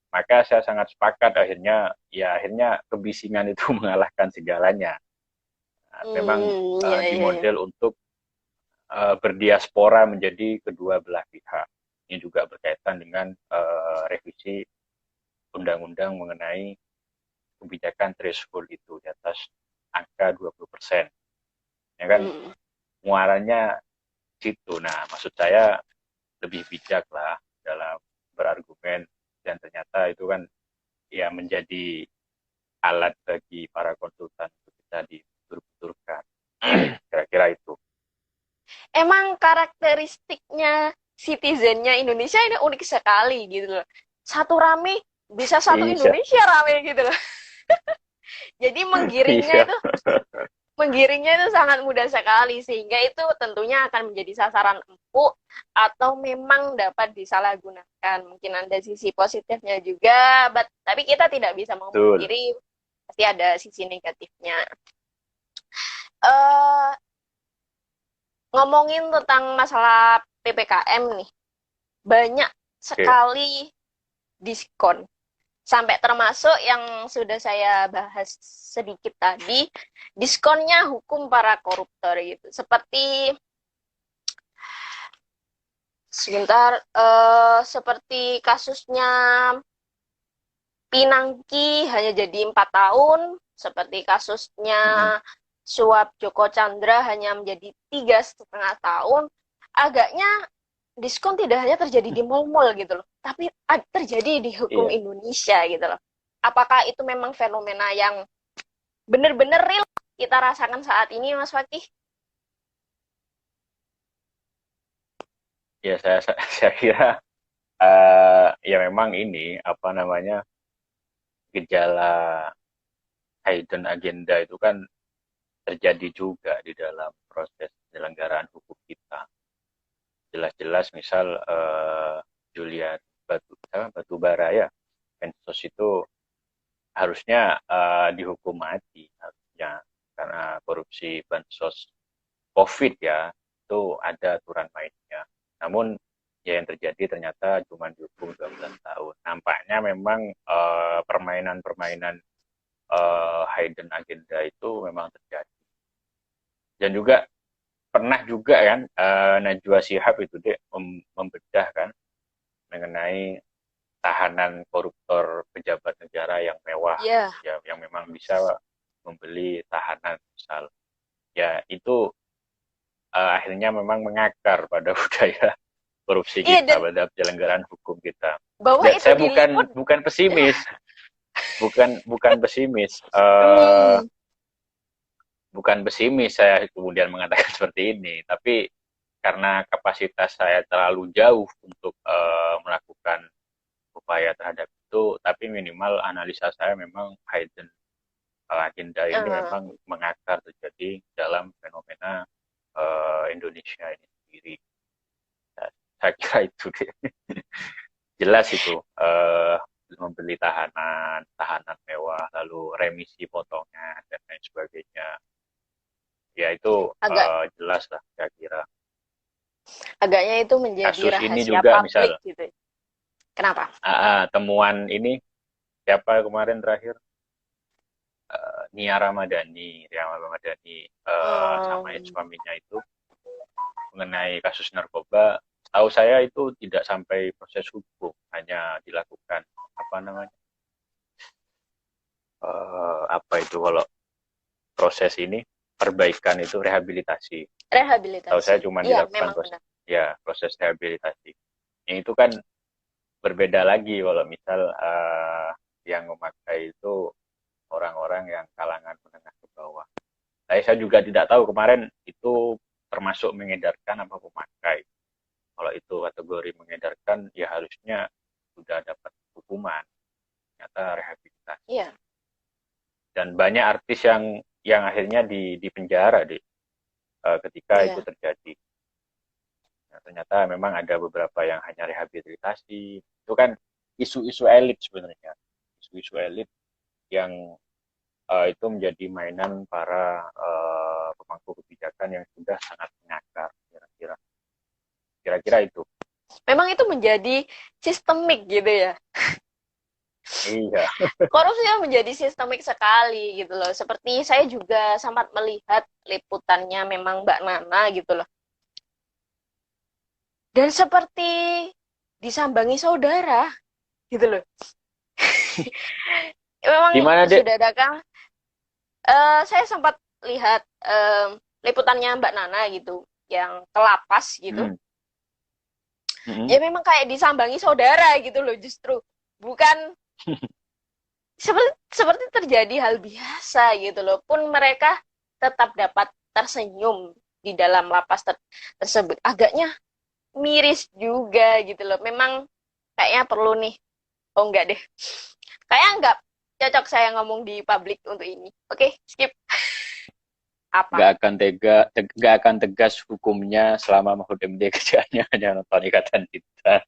maka saya sangat sepakat akhirnya kebisingan itu mengalahkan segalanya. Nah, memang Iya, iya, iya. dimodel untuk berdiaspora menjadi kedua belah pihak. Ini juga berkaitan dengan revisi undang-undang mengenai kebijakan threshold itu di atas angka 20%. Ya kan, Hmm. muaranya situ. Nah, maksud saya lebih bijak lah dalam berargumen, dan ternyata itu kan ya menjadi alat bagi para konsultan untuk bisa dibentur-benturkan. Kira-kira itu. Emang karakteristiknya citizennya Indonesia ini unik sekali gitu loh. Satu rame bisa satu Iya. Indonesia rame gitu loh. Jadi Iya. menggiringnya itu sangat mudah sekali sehingga itu tentunya akan menjadi sasaran empuk atau memang dapat disalahgunakan. Mungkin ada sisi positifnya juga, tapi kita tidak bisa Betul. memungkiri pasti ada sisi negatifnya. Eh Ngomongin tentang masalah PPKM nih, banyak Oke. sekali diskon. Sampai termasuk yang sudah saya bahas sedikit tadi, diskonnya hukum para koruptor gitu. Seperti sebentar, seperti kasusnya Pinangki hanya jadi 4 tahun, seperti kasusnya Mm-mm. suap Joko Chandra hanya menjadi 3,5 tahun. Agaknya diskon tidak hanya terjadi di mal-mal gitu loh, tapi terjadi di hukum Iya, Indonesia gitu loh. Apakah itu memang fenomena yang benar-benar real kita rasakan saat ini, Mas Fakih? ya saya kira ya memang ini apa namanya gejala hidden agenda itu kan terjadi juga di dalam proses penyelenggaraan hukum kita. Jelas-jelas misal Julian Batubara ya, Mensos itu harusnya dihukum mati harusnya karena korupsi bansos COVID ya itu ada aturan mainnya. Namun ya yang terjadi ternyata cuma dihukum 12 tahun. Nampaknya memang permainan-permainan hidden agenda itu memang terjadi. Dan juga pernah juga kan Najwa Shihab itu deh membedah kan mengenai tahanan koruptor pejabat negara yang mewah Iya. ya yang memang bisa membeli tahanan misal ya itu akhirnya memang mengakar pada budaya korupsi Iya, kita dan pada penyelenggaraan hukum kita. bahwa Ya, itu saya diliput. bukan pesimis, bukan pesimis, Hmm, bukan pesimis saya kemudian mengatakan seperti ini, tapi karena kapasitas saya terlalu jauh untuk melakukan upaya terhadap itu, tapi minimal analisa saya memang hidden agenda ini eh, memang mengakar terjadi dalam fenomena Indonesia ini sendiri. Saya kira itu jelas itu membeli tahanan mewah, lalu remisi potongan dan lain sebagainya. Ya itu agak jelas lah saya kira. agaknya itu menjadi Kasus ini rahasia juga publik misal gitu. Kenapa? temuan ini siapa kemarin terakhir Nia Ramadhani sama Hmm, suaminya itu mengenai kasus narkoba, tahu saya itu tidak sampai proses hukum, hanya dilakukan apa namanya apa itu kalau proses ini perbaikan itu rehabilitasi. Tahu rehabilitasi. saya cuma Iya, dilakukan memang proses benar. ya proses rehabilitasi. Yang itu kan berbeda lagi kalau misal yang memakai itu orang-orang yang kalangan menengah ke bawah. Saya juga tidak tahu kemarin itu termasuk mengedarkan apa pemakai. Kalau itu kategori mengedarkan, ya harusnya sudah dapat hukuman, ternyata rehabilitasi. Iya, Dan banyak artis yang akhirnya di penjara ketika itu iya, terjadi. Nah, ternyata memang ada beberapa yang hanya rehabilitasi. Itu kan isu-isu elit sebenarnya, isu-isu elit yang itu menjadi mainan para pemangku kebijakan yang sudah sangat mengakar kira-kira. Kira-kira itu. memang itu menjadi sistemik gitu ya. Iya. Korupsi yang menjadi sistemik sekali gitu loh. Seperti saya juga sempat melihat liputannya memang Mbak Nana gitu loh. Dan seperti disambangi saudara gitu loh. Memang Gimana, Dek? sudah adakah saya sempat lihat liputannya Mbak Nana gitu yang ke lapas gitu. Hmm. Hmm. Ya memang kayak disambangi saudara gitu loh justru. Bukan seperti terjadi hal biasa gitu loh. Pun mereka tetap dapat tersenyum di dalam lapas tersebut. Agaknya miris juga gitu loh. Memang kayaknya perlu nih. Oh enggak deh. Kayaknya enggak cocok saya ngomong di publik untuk ini. Oke, skip. Apa? Nggak akan tegas hukumnya selama Mahfud MD kerjaannya hanya nonton Ikatan Cinta.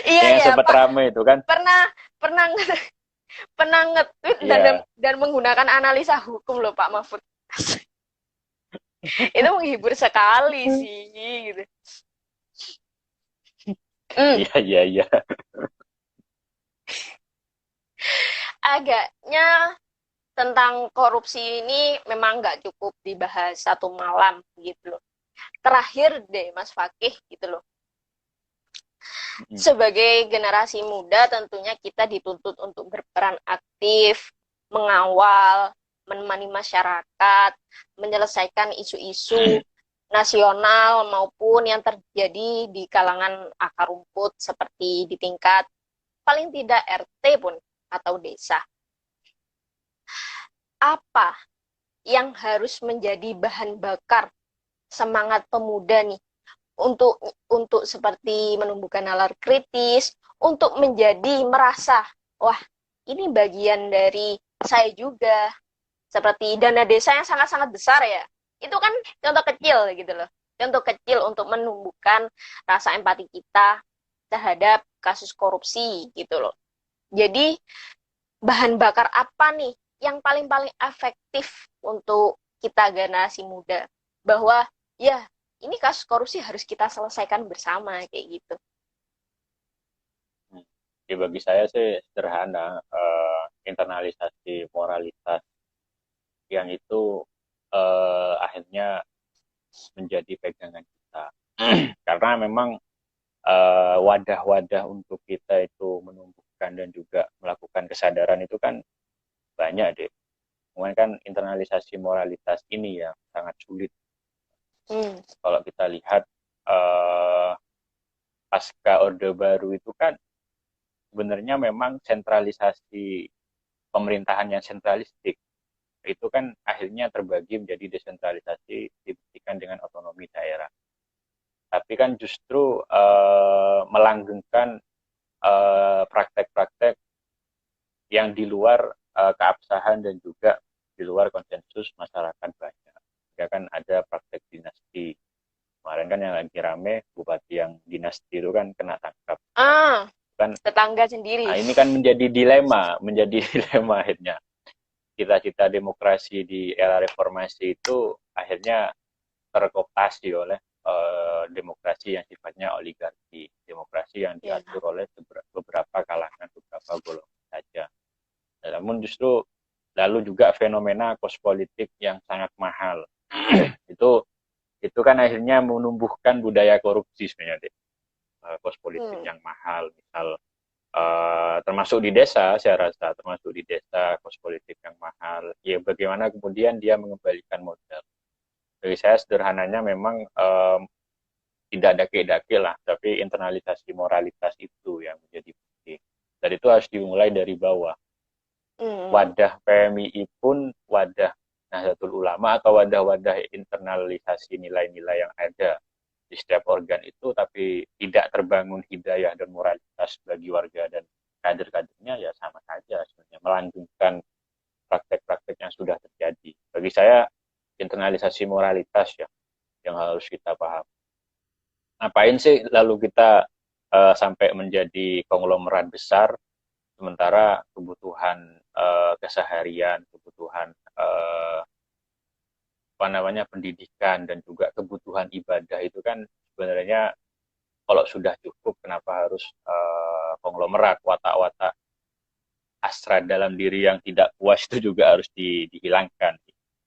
Iya Yang ya, sempat Pak. rame itu kan? Pernah pernah pernah nge-tweet Iya, dan menggunakan analisa hukum loh Pak Mahfud. Itu menghibur sekali sih gitu. Hmm, iya, iya, iya. agaknya tentang korupsi ini memang nggak cukup dibahas satu malam gitu loh. Terakhir deh Mas Fakih gitu loh. Sebagai generasi muda tentunya kita dituntut untuk berperan aktif, mengawal, menemani masyarakat, menyelesaikan isu-isu nasional maupun yang terjadi di kalangan akar rumput seperti di tingkat paling tidak RT pun atau desa. Apa yang harus menjadi bahan bakar semangat pemuda nih untuk seperti menumbuhkan nalar kritis, untuk menjadi merasa, wah ini bagian dari saya juga, seperti dana desa yang sangat-sangat besar ya, itu kan contoh kecil gitu loh, contoh kecil untuk menumbuhkan rasa empati kita terhadap kasus korupsi gitu loh. Jadi bahan bakar apa nih yang paling-paling efektif untuk kita generasi muda, bahwa ya ini kasus korupsi harus kita selesaikan bersama kayak gitu. Ya, bagi saya sih sederhana, internalisasi moralitas yang itu akhirnya menjadi pegangan kita. Karena memang wadah-wadah untuk kita itu menumbuhkan dan juga melakukan kesadaran itu kan banyak deh. Kemudian kan internalisasi moralitas ini yang sangat sulit. Kalau kita lihat pasca Orde Baru itu kan sebenarnya memang sentralisasi pemerintahan yang sentralistik itu kan akhirnya terbagi menjadi desentralisasi dibuktikan dengan otonomi daerah. Tapi kan justru melanggengkan praktek-praktek yang di luar keabsahan dan juga di luar konsensus masyarakat banyak. Ya kan ada praktek dinasti. Kemarin kan yang lagi rame bupati yang dinasti itu kan kena tangkap. Kan tetangga sendiri. Nah, ini kan menjadi dilema akhirnya. Cita-cita demokrasi di era reformasi itu akhirnya terkooptasi oleh demokrasi yang sifatnya oligarki, demokrasi yang diatur oleh beberapa kalangan, beberapa golongan saja. Namun justru lalu juga fenomena kos politik yang sangat mahal. itu kan akhirnya menumbuhkan budaya korupsi sebenarnya, kos politik yang mahal, misal termasuk di desa, saya rasa termasuk di desa kos politik yang mahal. Ya bagaimana kemudian dia mengembalikan modal. Bagi saya sederhananya memang tidak dake-dake lah, tapi internalisasi moralitas itu yang menjadi penting. Dan itu harus dimulai dari bawah. Wadah PMII pun wadah Nahdlatul Ulama atau wadah-wadah internalisasi nilai-nilai yang ada di setiap organ itu, tapi tidak terbangun hidayah dan moralitas bagi warga dan kader-kadernya, ya sama saja sebenarnya melanggengkan praktek-praktek yang sudah terjadi. Bagi saya internalisasi moralitas ya yang harus kita paham. Ngapain sih lalu kita sampai menjadi konglomerat besar sementara kebutuhan keseharian, kebutuhan pendidikan dan juga kebutuhan ibadah itu kan sebenarnya kalau sudah cukup, kenapa harus konglomerat, watak-watak hasrat dalam diri yang tidak puas itu juga harus dihilangkan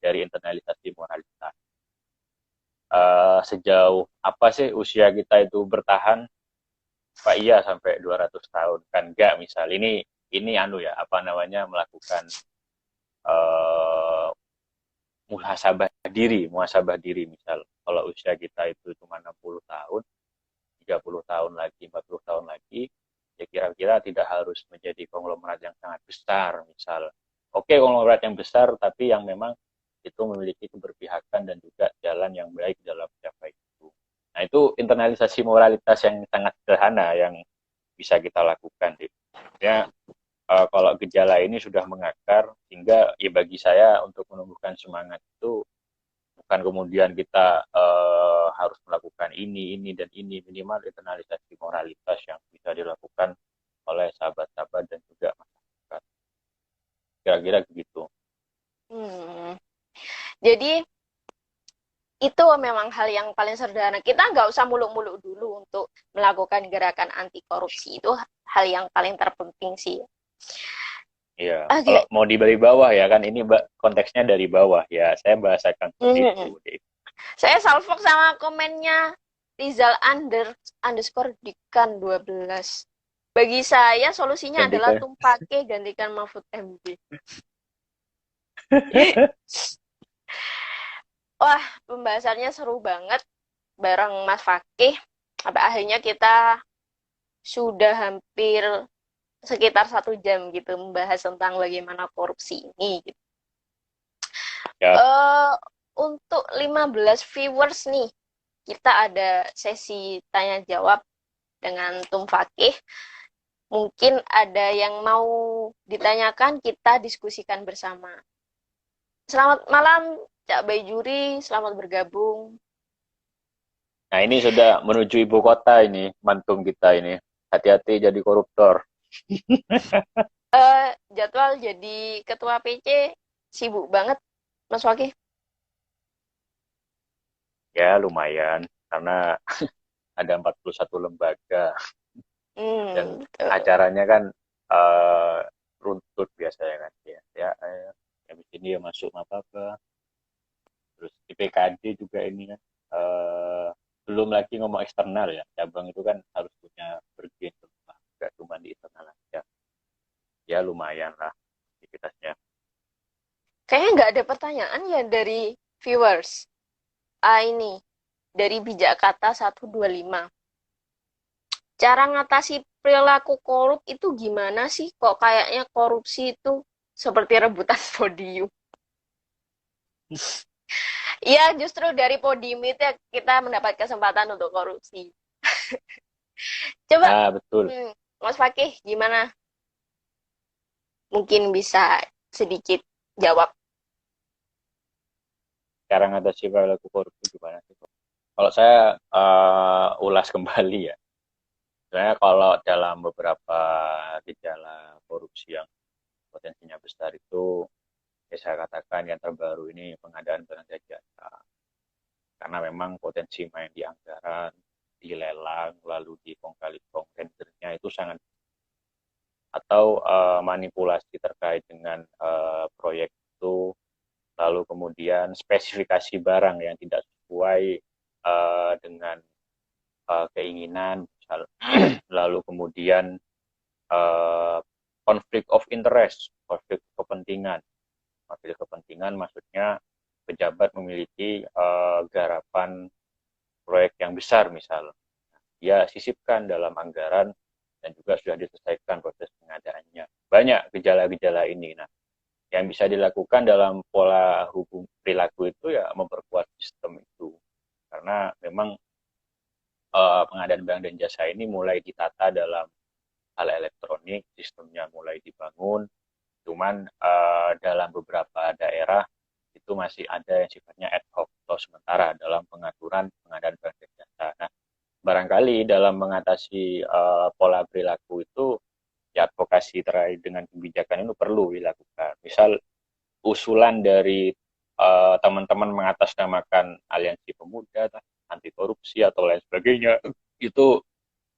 dari internalisasi moralitas. Sejauh apa sih usia kita itu bertahan? Pak iya sampai 200 tahun kan enggak, misal ini melakukan muhasabah diri misal kalau usia kita itu cuma 60 tahun, 30 tahun lagi, 40 tahun lagi, ya kira-kira tidak harus menjadi konglomerat yang sangat besar misal. Oke, konglomerat yang besar tapi yang memang itu memiliki keberpihakan dan juga jalan yang baik dalam mencapai itu. Nah, itu internalisasi moralitas yang sangat sederhana yang bisa kita lakukan. Ya, kalau gejala ini sudah mengakar, sehingga ya bagi saya untuk menumbuhkan semangat itu bukan kemudian kita harus melakukan ini dan ini, minimal internalisasi moralitas yang bisa dilakukan oleh sahabat-sahabat dan juga masyarakat. Kira-kira begitu. Jadi itu memang hal yang paling sederhana. Kita nggak usah muluk-muluk dulu untuk melakukan gerakan anti korupsi. Itu hal yang paling terpenting sih. Iya, kalau Oke. mau dari bawah ya kan ini konteksnya dari bawah ya. Saya bahasakan seperti itu. Mhm. Saya salfok sama komennya Rizal underscore Dikan 12. Bagi saya solusinya adalah Gantikan. Tumpake gantikan Mahfud MD. Wah, pembahasannya seru banget bareng Mas Fakih. Sampai akhirnya kita sudah hampir sekitar 1 jam gitu membahas tentang bagaimana korupsi ini. Gitu. Ya, Eh, untuk 15 viewers nih, kita ada sesi tanya jawab dengan Tum Fakih. Mungkin ada yang mau ditanyakan, kita diskusikan bersama. Selamat malam, Cak Bayjuri. Selamat bergabung. nah ini sudah menuju ibu kota ini, mantung kita ini. Hati-hati jadi koruptor. Jadwal jadi ketua PC sibuk banget, Mas Fakih. Ya lumayan, karena ada 41 lembaga dan Betul. acaranya kan eh, runtut biasanya kan ya. Habis ini ya masuk apa apa. Terus di PKD juga ini kan belum lagi ngomong eksternal ya. Cabang itu kan harus punya bergen rumah, nggak cuma di internal aja. Ya lumayan lah aktivitasnya. Kayaknya nggak ada pertanyaan ya dari viewers. Ini dari bijak kata 125. Cara ngatasi perilaku korup itu gimana sih? Kok kayaknya korupsi itu seperti rebutan podium. Iya, justru dari podium itu ya kita mendapat kesempatan untuk korupsi. Coba, Nah betul. Mas Fakih, gimana? Mungkin bisa sedikit jawab. Cara ngatasi perilaku korupsi gimana sih? Kalau saya ulas kembali ya. Sebenarnya kalau dalam beberapa gejala korupsi yang potensinya besar itu, ya saya katakan yang terbaru ini pengadaan barang dan jasa. Karena memang potensi main di anggaran, dilelang, lalu di kong kali kong tendernya itu sangat, atau manipulasi terkait dengan proyek itu, lalu kemudian spesifikasi barang yang tidak sesuai dengan keinginan, lalu kemudian uh, konflik of interest, konflik kepentingan. Konflik kepentingan maksudnya pejabat memiliki garapan proyek yang besar misal. Dia sisipkan dalam anggaran dan juga sudah diselesaikan proses pengadaannya. Banyak gejala-gejala ini. Nah, yang bisa dilakukan dalam pola hukum perilaku itu ya memperkuat sistem itu. Karena memang pengadaan barang dan jasa ini mulai ditata dalam hal elektronik, sistemnya mulai dibangun, cuman dalam beberapa daerah itu masih ada yang sifatnya ad hoc atau sementara dalam pengaturan pengadaan barang dan jasa. Nah, barangkali dalam mengatasi pola perilaku itu ya advokasi terkait dengan kebijakan itu perlu dilakukan. Misal usulan dari teman-teman mengatasnamakan aliansi pemuda, anti korupsi atau lain sebagainya, itu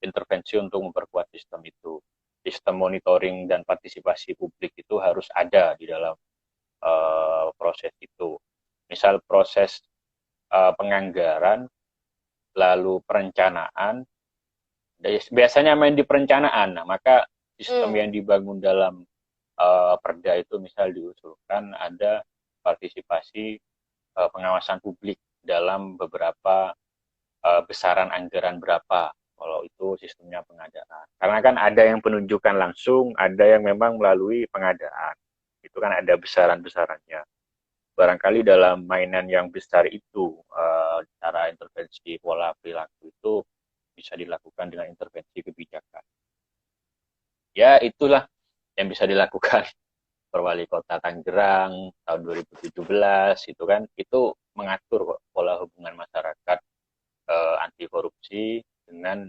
intervensi untuk memperkuat sistem itu. Sistem monitoring dan partisipasi publik itu harus ada di dalam proses itu. Misal proses penganggaran, lalu perencanaan, biasanya main di perencanaan. Nah, maka sistem Hmm, yang dibangun dalam perda itu misal diusulkan ada partisipasi pengawasan publik dalam beberapa besaran anggaran berapa kalau itu sistemnya pengadaan. Karena kan ada yang penunjukan langsung, ada yang memang melalui pengadaan. Itu kan ada besaran-besarannya. Barangkali dalam mainan yang besar itu, cara intervensi pola perilaku itu bisa dilakukan dengan intervensi kebijakan. Ya, itulah yang bisa dilakukan Perwali Kota Tangerang tahun 2017 itu kan itu mengatur pola hubungan masyarakat anti korupsi dengan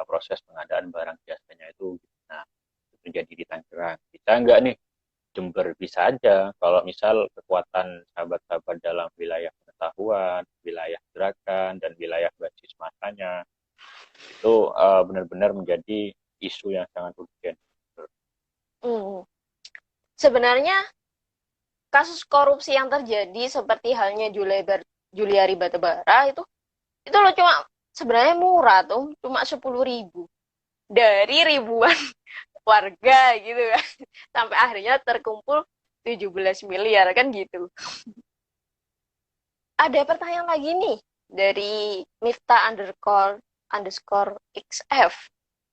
proses pengadaan barang jasanya itu. Nah, itu terjadi di Tangerang. Bisa enggak nih Jember? Bisa aja kalau misal kekuatan sahabat-sahabat dalam wilayah pengetahuan, wilayah gerakan, dan wilayah basis masanya itu benar-benar menjadi isu yang sangat urgent. hmm. sebenarnya kasus korupsi yang terjadi seperti halnya Juliari Batubara itu loh cuma sebenarnya murah tuh, cuma 10.000 dari ribuan warga gitu kan. Sampai akhirnya terkumpul 17 miliar kan gitu. Ada pertanyaan lagi nih dari Mifta underscore XF.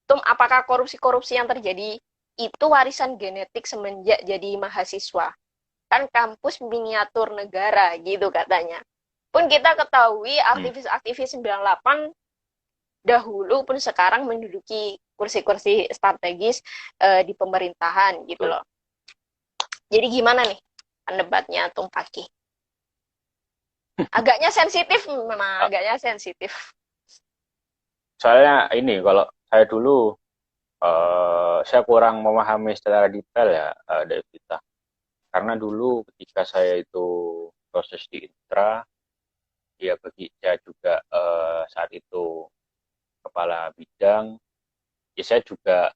Tum, apakah korupsi-korupsi yang terjadi itu warisan genetik semenjak jadi mahasiswa? Kan kampus miniatur negara gitu katanya. Pun kita ketahui Hmm, aktivis-aktivis 98 dahulu pun sekarang menduduki kursi-kursi strategis di pemerintahan gitu betul. loh. Jadi gimana nih pendebatnya Tung Paki? Agaknya sensitif, memang Ah, agaknya sensitif. soalnya ini kalau saya dulu saya kurang memahami secara detail ya, Devita. Karena dulu ketika saya itu proses di Intra, ya bagi saya juga saat itu kepala bidang, ya saya juga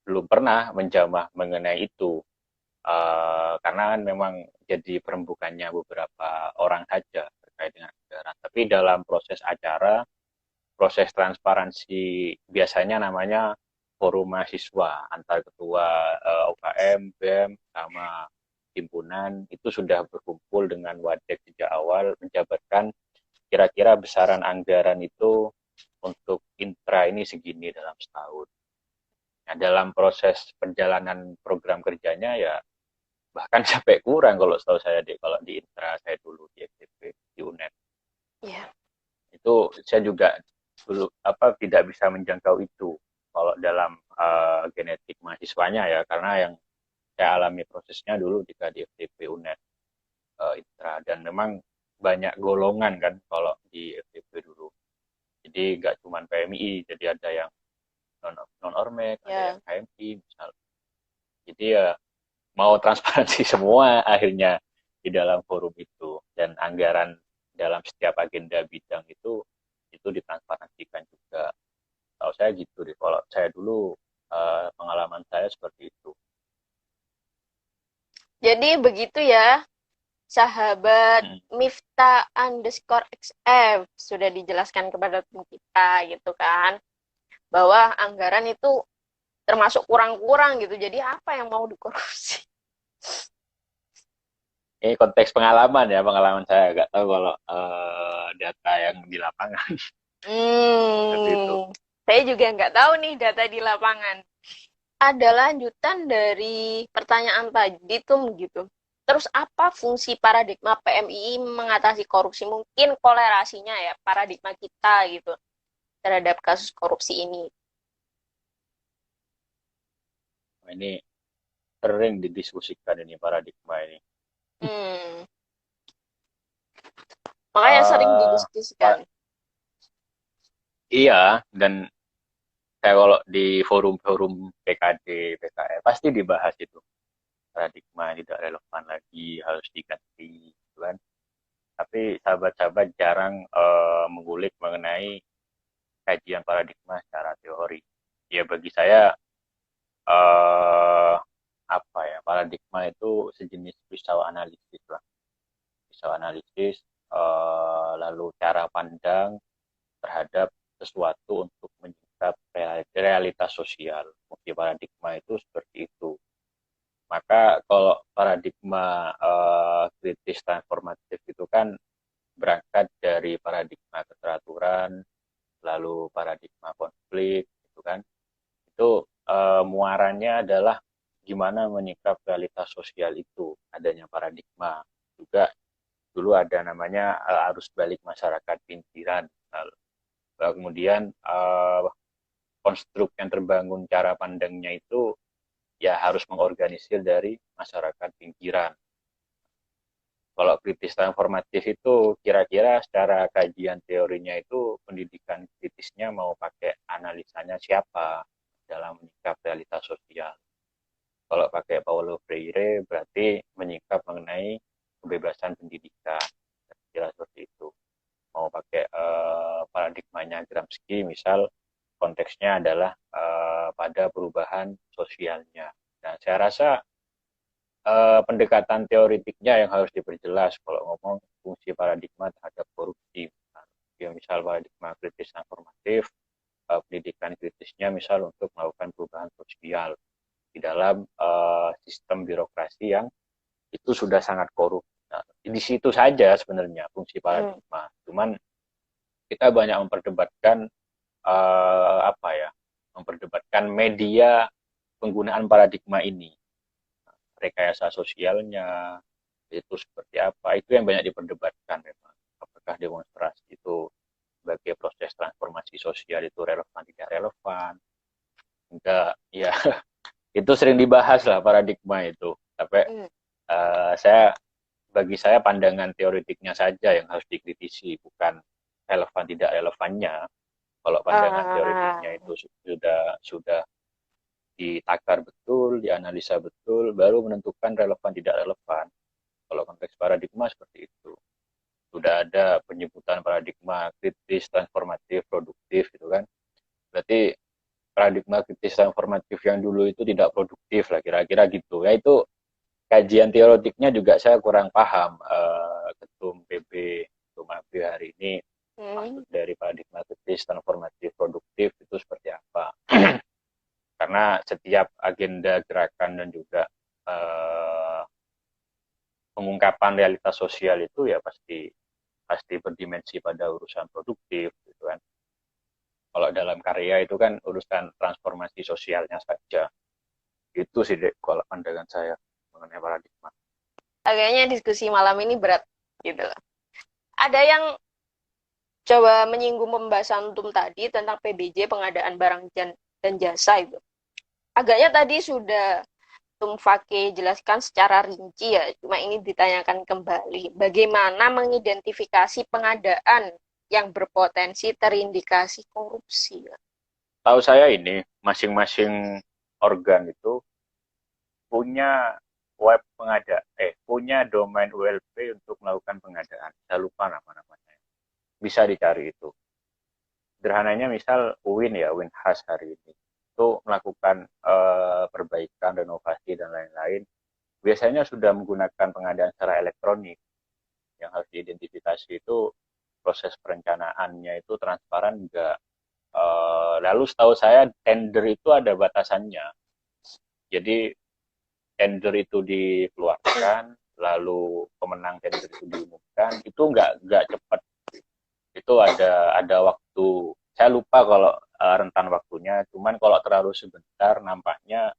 belum pernah menjamah mengenai itu. Karena kan memang jadi perembukannya beberapa orang saja terkait dengan anggaran. Tapi dalam proses acara, proses transparansi biasanya namanya forum mahasiswa antar ketua UKM, BEM, sama himpunan itu sudah berkumpul dengan Wadek sejak awal menjabarkan kira-kira besaran anggaran itu untuk intra ini segini dalam setahun. Nah, dalam proses perjalanan program kerjanya ya bahkan sampai kurang kalau setahu saya deh kalau di intra saya dulu di FTP di UNED Ya. itu saya juga dulu apa tidak bisa menjangkau itu kalau dalam genetik mahasiswanya ya karena yang saya alami prosesnya dulu ketika di FTP UNED intra dan memang banyak golongan kan kalau di FTP dulu jadi nggak cuma PMI jadi ada yang non ormek ada yang Ya. KMI misal jadi ya mau transparansi semua akhirnya di dalam forum itu dan anggaran dalam setiap agenda bidang itu ditransparansikan juga. Tahu saya gitu deh. Kalau saya dulu pengalaman saya seperti itu. Jadi begitu ya, sahabat Hmm. Mifta underscore XF sudah dijelaskan kepada kita gitu kan, bahwa anggaran itu termasuk kurang-kurang gitu. Jadi apa yang mau dikorupsi? Ini konteks pengalaman ya, pengalaman saya nggak tahu kalau data yang di lapangan seperti itu. Saya juga nggak tahu nih data di lapangan. Ada lanjutan dari pertanyaan tadi tuh gitu. Terus apa fungsi paradigma PMII mengatasi korupsi? Mungkin kolerasinya ya paradigma kita gitu terhadap kasus korupsi ini. Ini sering didiskusikan ini paradigma ini. Hmm, makanya sering Uh, didiskusikan. iya, dan saya kalau di forum-forum PKD, PKR pasti dibahas itu. Paradigma tidak relevan lagi, harus diganti, gitu kan. Tapi sahabat-sahabat jarang mengulik mengenai kajian paradigma secara teori. Ya bagi saya eh, apa ya paradigma itu sejenis pisau analisis lah. Pisau analisis lalu cara pandang terhadap sesuatu untuk menyingkap realitas sosial. Fungsi paradigma itu seperti itu. Maka kalau paradigma kritis transformatif itu kan berangkat dari paradigma keteraturan, lalu paradigma konflik, gitu kan. Itu muarannya adalah gimana menyikap realitas sosial itu, adanya paradigma. Juga dulu ada namanya arus balik masyarakat pinggiran. Kemudian konstruk yang terbangun cara pandangnya itu ya harus mengorganisir dari masyarakat pinggiran. Kalau kritis transformatif itu kira-kira secara kajian teorinya itu pendidikan kritisnya mau pakai analisanya siapa dalam menyikap realitas sosial. Kalau pakai Paulo Freire berarti menyikap mengenai kebebasan pendidikan. Kira seperti itu. Mau pakai paradigmanya Gramsci misal konteksnya adalah pada perubahan sosialnya. Dan saya rasa pendekatan teoritiknya yang harus diperjelas kalau ngomong fungsi paradigma terhadap korupsi. Ya, misal paradigma kritis transformatif, pendidikan kritisnya misal untuk melakukan perubahan sosial di dalam sistem birokrasi yang itu sudah sangat korup. Nah, di situ saja sebenarnya fungsi paradigma. Cuman kita banyak memperdebatkan apa ya, memperdebatkan media penggunaan paradigma ini, rekayasa sosialnya itu seperti apa, itu yang banyak diperdebatkan memang. Apakah demonstrasi itu sebagai proses transformasi sosial itu relevan tidak relevan, enggak ya. Itu sering dibahas lah paradigma itu, tapi saya bagi saya pandangan teoritiknya saja yang harus dikritisi, bukan relevan tidak relevannya. Kalau pandangan teoritiknya itu sudah ditakar betul, dianalisa betul, baru menentukan relevan tidak relevan. Kalau konteks paradigma seperti itu, sudah ada penyebutan paradigma kritis, transformatif, produktif, gitu kan. Berarti paradigma kritis transformatif yang dulu itu tidak produktif lah, kira-kira gitu. Ya itu kajian teoretiknya juga saya kurang paham. Ketum PB, Ketum AB hari ini maksud dari paradigma kritis transformatif produktif itu seperti apa. Karena setiap agenda gerakan dan juga pengungkapan realitas sosial itu ya pasti berdimensi pada urusan produktif gitu kan. Kalau dalam karya itu kan urusan transformasi sosialnya saja. Itu sih dek kalau pandangan saya mengenai paradigma. Kayaknya diskusi malam ini berat gitu. Ada yang coba menyinggung pembahasan Tum tadi tentang PBJ, pengadaan barang dan jasa itu. Agaknya tadi sudah Tum Fake jelaskan secara rinci ya, cuma ini ditanyakan kembali. Bagaimana mengidentifikasi pengadaan yang berpotensi terindikasi korupsi? Tahu saya ini masing-masing organ itu punya web punya domain ULP untuk melakukan pengadaan. Saya lupa nama-namanya. Bisa dicari itu. Sederhananya misal UIN ya, UIN khas hari ini itu melakukan perbaikan, renovasi dan lain-lain. Biasanya sudah menggunakan pengadaan secara elektronik. Yang harus diidentifikasi itu proses perencanaannya itu transparan enggak. Lalu setahu saya tender itu ada batasannya. Jadi tender itu dikeluarkan, lalu pemenang tender itu diumumkan, itu nggak cepat. Itu ada waktu. Saya lupa kalau rentan waktunya, cuman kalau terlalu sebentar nampaknya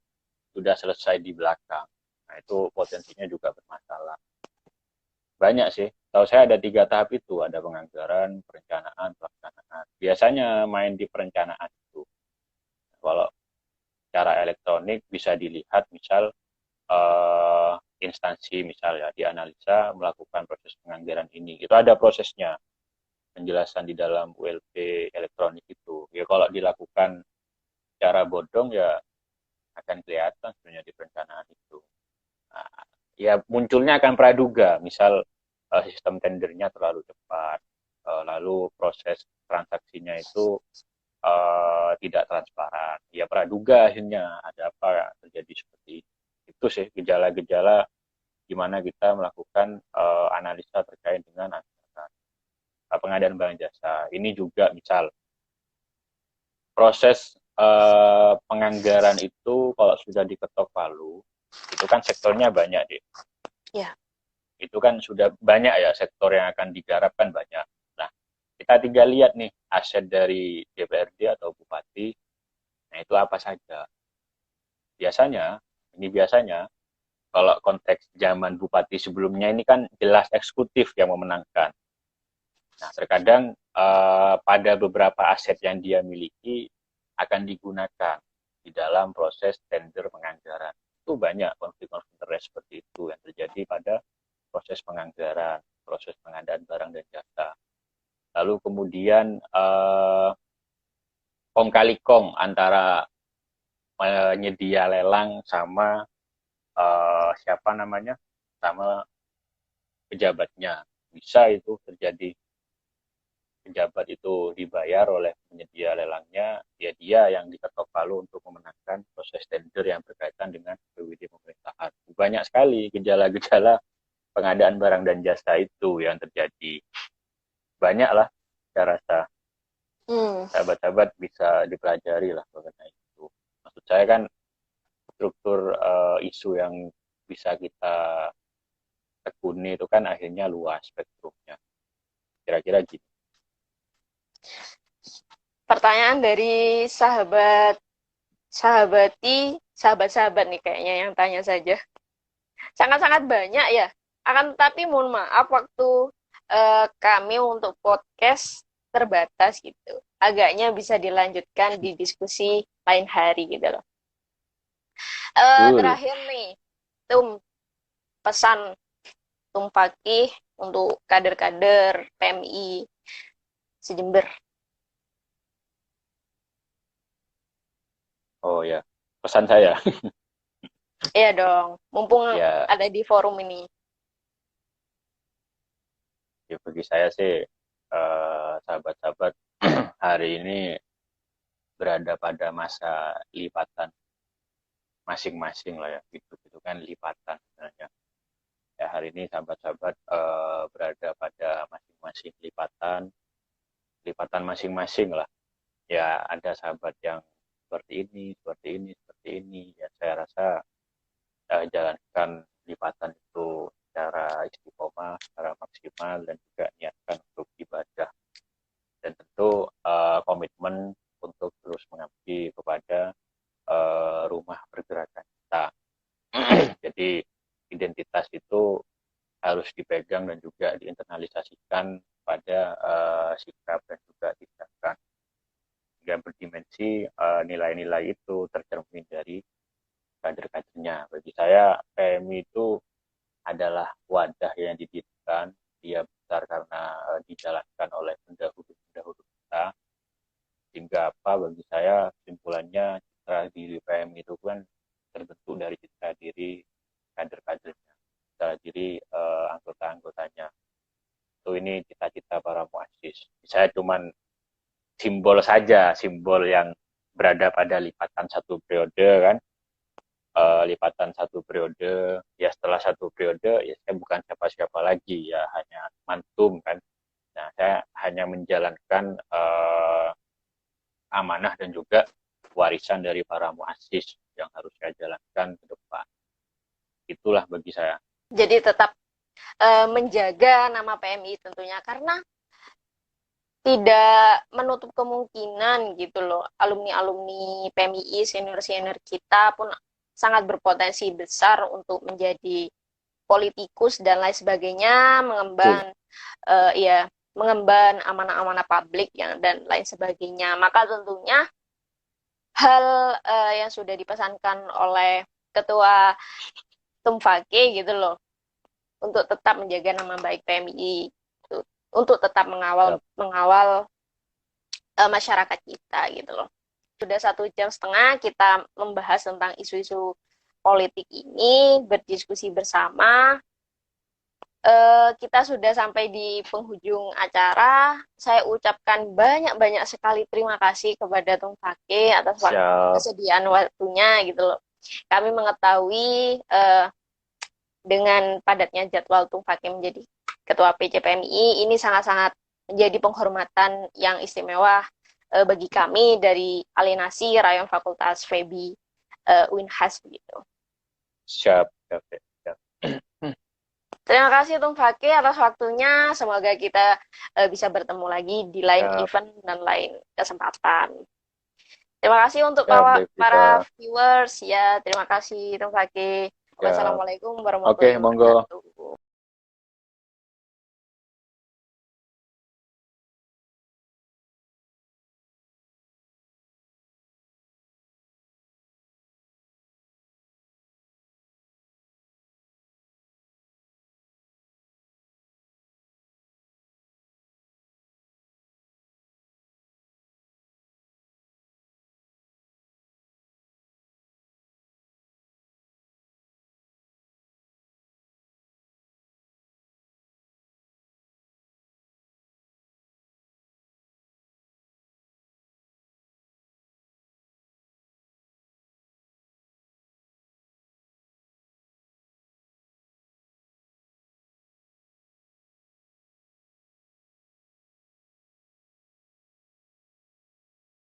sudah selesai di belakang. Nah itu potensinya juga bermasalah. Banyak sih. Tahu saya ada 3 tahap itu, ada penganggaran, perencanaan, pelaksanaan. Biasanya main di perencanaan itu. Kalau cara elektronik bisa dilihat misal instansi misal ya dianalisa melakukan proses penganggaran ini. Itu ada prosesnya, penjelasan di dalam ULP elektronik itu. Ya kalau dilakukan cara bodong ya akan kelihatan sebenarnya di perencanaan itu. Nah, ya munculnya akan praduga, misal sistem tendernya terlalu cepat, lalu proses transaksinya itu tidak transparan. Ya praduga akhirnya ada apa terjadi seperti itu sih gejala-gejala gimana kita melakukan analisa terkait dengan pengadaan barang jasa. Ini juga misal proses penganggaran itu kalau sudah diketok palu, itu kan sektornya banyak deh. Ya. Itu kan sudah banyak ya sektor yang akan digarap kan banyak. Nah, kita tinggal lihat nih aset dari DPRD atau bupati, nah itu apa saja. Biasanya kalau konteks zaman bupati sebelumnya ini kan jelas eksekutif yang memenangkan. Nah, terkadang pada beberapa aset yang dia miliki akan digunakan di dalam proses tender penganggaran. Itu banyak konflik-konflik interest seperti itu yang terjadi pada proses penganggaran, proses pengadaan barang dan jasa. Lalu kemudian kong kali kong antara penyedia lelang sama siapa namanya, sama pejabatnya. Bisa itu terjadi, pejabat itu dibayar oleh penyedia lelangnya, ya dia yang diketok palu untuk memenangkan proses tender yang berkaitan dengan PWD pemerintahan. banyak sekali gejala-gejala pengadaan barang dan jasa itu yang terjadi. Banyak lah, saya rasa Hmm. sahabat-sahabat bisa dipelajari lah mengenai itu. Maksud saya kan struktur isu yang bisa kita tekuni itu kan akhirnya luas spektrumnya. Kira-kira gitu. Pertanyaan dari sahabat-sahabat nih kayaknya yang tanya saja. Sangat-sangat banyak ya. Akan tetapi mohon maaf waktu kami untuk podcast terbatas gitu. Agaknya bisa dilanjutkan di diskusi lain hari gitu loh. Betul. Terakhir nih, Tum, pesan Tum Fakih untuk kader-kader PMI Sejember. Oh ya, pesan saya. Iya dong, mumpung Ya, ada di forum ini. ya bagi saya sih sahabat-sahabat hari ini berada pada masa lipatan masing-masing lah ya, gitu kan lipatan sebenarnya. Ya hari ini sahabat-sahabat berada pada masing-masing lipatan masing-masing lah. Ya ada sahabat yang seperti ini, seperti ini, seperti ini. Ya saya rasa jalankan lipatan itu secara istiqomah, secara maksimal dan juga niatkan untuk ibadah dan tentu komitmen untuk terus mengabdi kepada rumah pergerakan kita. Jadi identitas itu harus dipegang dan juga diinternalisasikan pada sikap dan juga tindakan hingga berdimensi nilai-nilai itu tercermin dari kader-kadernya. Bagi saya PMI itu adalah wadah yang didirikan, dia besar karena dijalankan oleh pendahulu-pendahulu kita. Sehingga apa bagi saya kesimpulannya citra diri PMI itu kan terbentuk dari citra diri kader-kadernya, citra diri anggota-anggotanya. Itu ini cita-cita para muassis. Saya cuman simbol saja, simbol yang berada pada lipatan satu periode kan, lipatan satu periode, ya setelah satu periode ya saya bukan siapa-siapa lagi, ya hanya mantum kan. Nah saya hanya menjalankan amanah dan juga warisan dari para muassis yang harus saya jalankan ke depan. Itulah bagi saya. Jadi tetap menjaga nama PMI tentunya karena tidak menutup kemungkinan gitu loh alumni-alumni PMI senior-senior kita pun sangat berpotensi besar untuk menjadi politikus dan lain sebagainya Betul. ya mengemban amanah-amanah publik yang dan lain sebagainya maka tentunya hal yang sudah dipesankan oleh ketua Tumfake gitu loh untuk tetap menjaga nama baik PMI untuk tetap mengawal Yep. mengawal masyarakat kita gitu loh. Sudah 1,5 jam kita membahas tentang isu-isu politik ini, berdiskusi bersama. Kita sudah sampai di penghujung acara. Saya ucapkan banyak-banyak sekali terima kasih kepada Tung Fake atas Siap. kesediaan waktunya gitu loh. Kami mengetahui dengan padatnya jadwal Tung Fake menjadi Ketua PCPMI ini sangat-sangat menjadi penghormatan yang istimewa bagi kami dari Alinasi Rayon Fakultas FEBI Unhas begitu. Siap. Siap. Siap. Terima kasih Tung Fakih atas waktunya. Semoga kita bisa bertemu lagi di lain Siap. event dan lain kesempatan. Terima kasih untuk Siap, para viewers ya. Terima kasih Tung Fakih. Siap. Wassalamualaikum Oke, warahmatullahi monggo. wabarakatuh.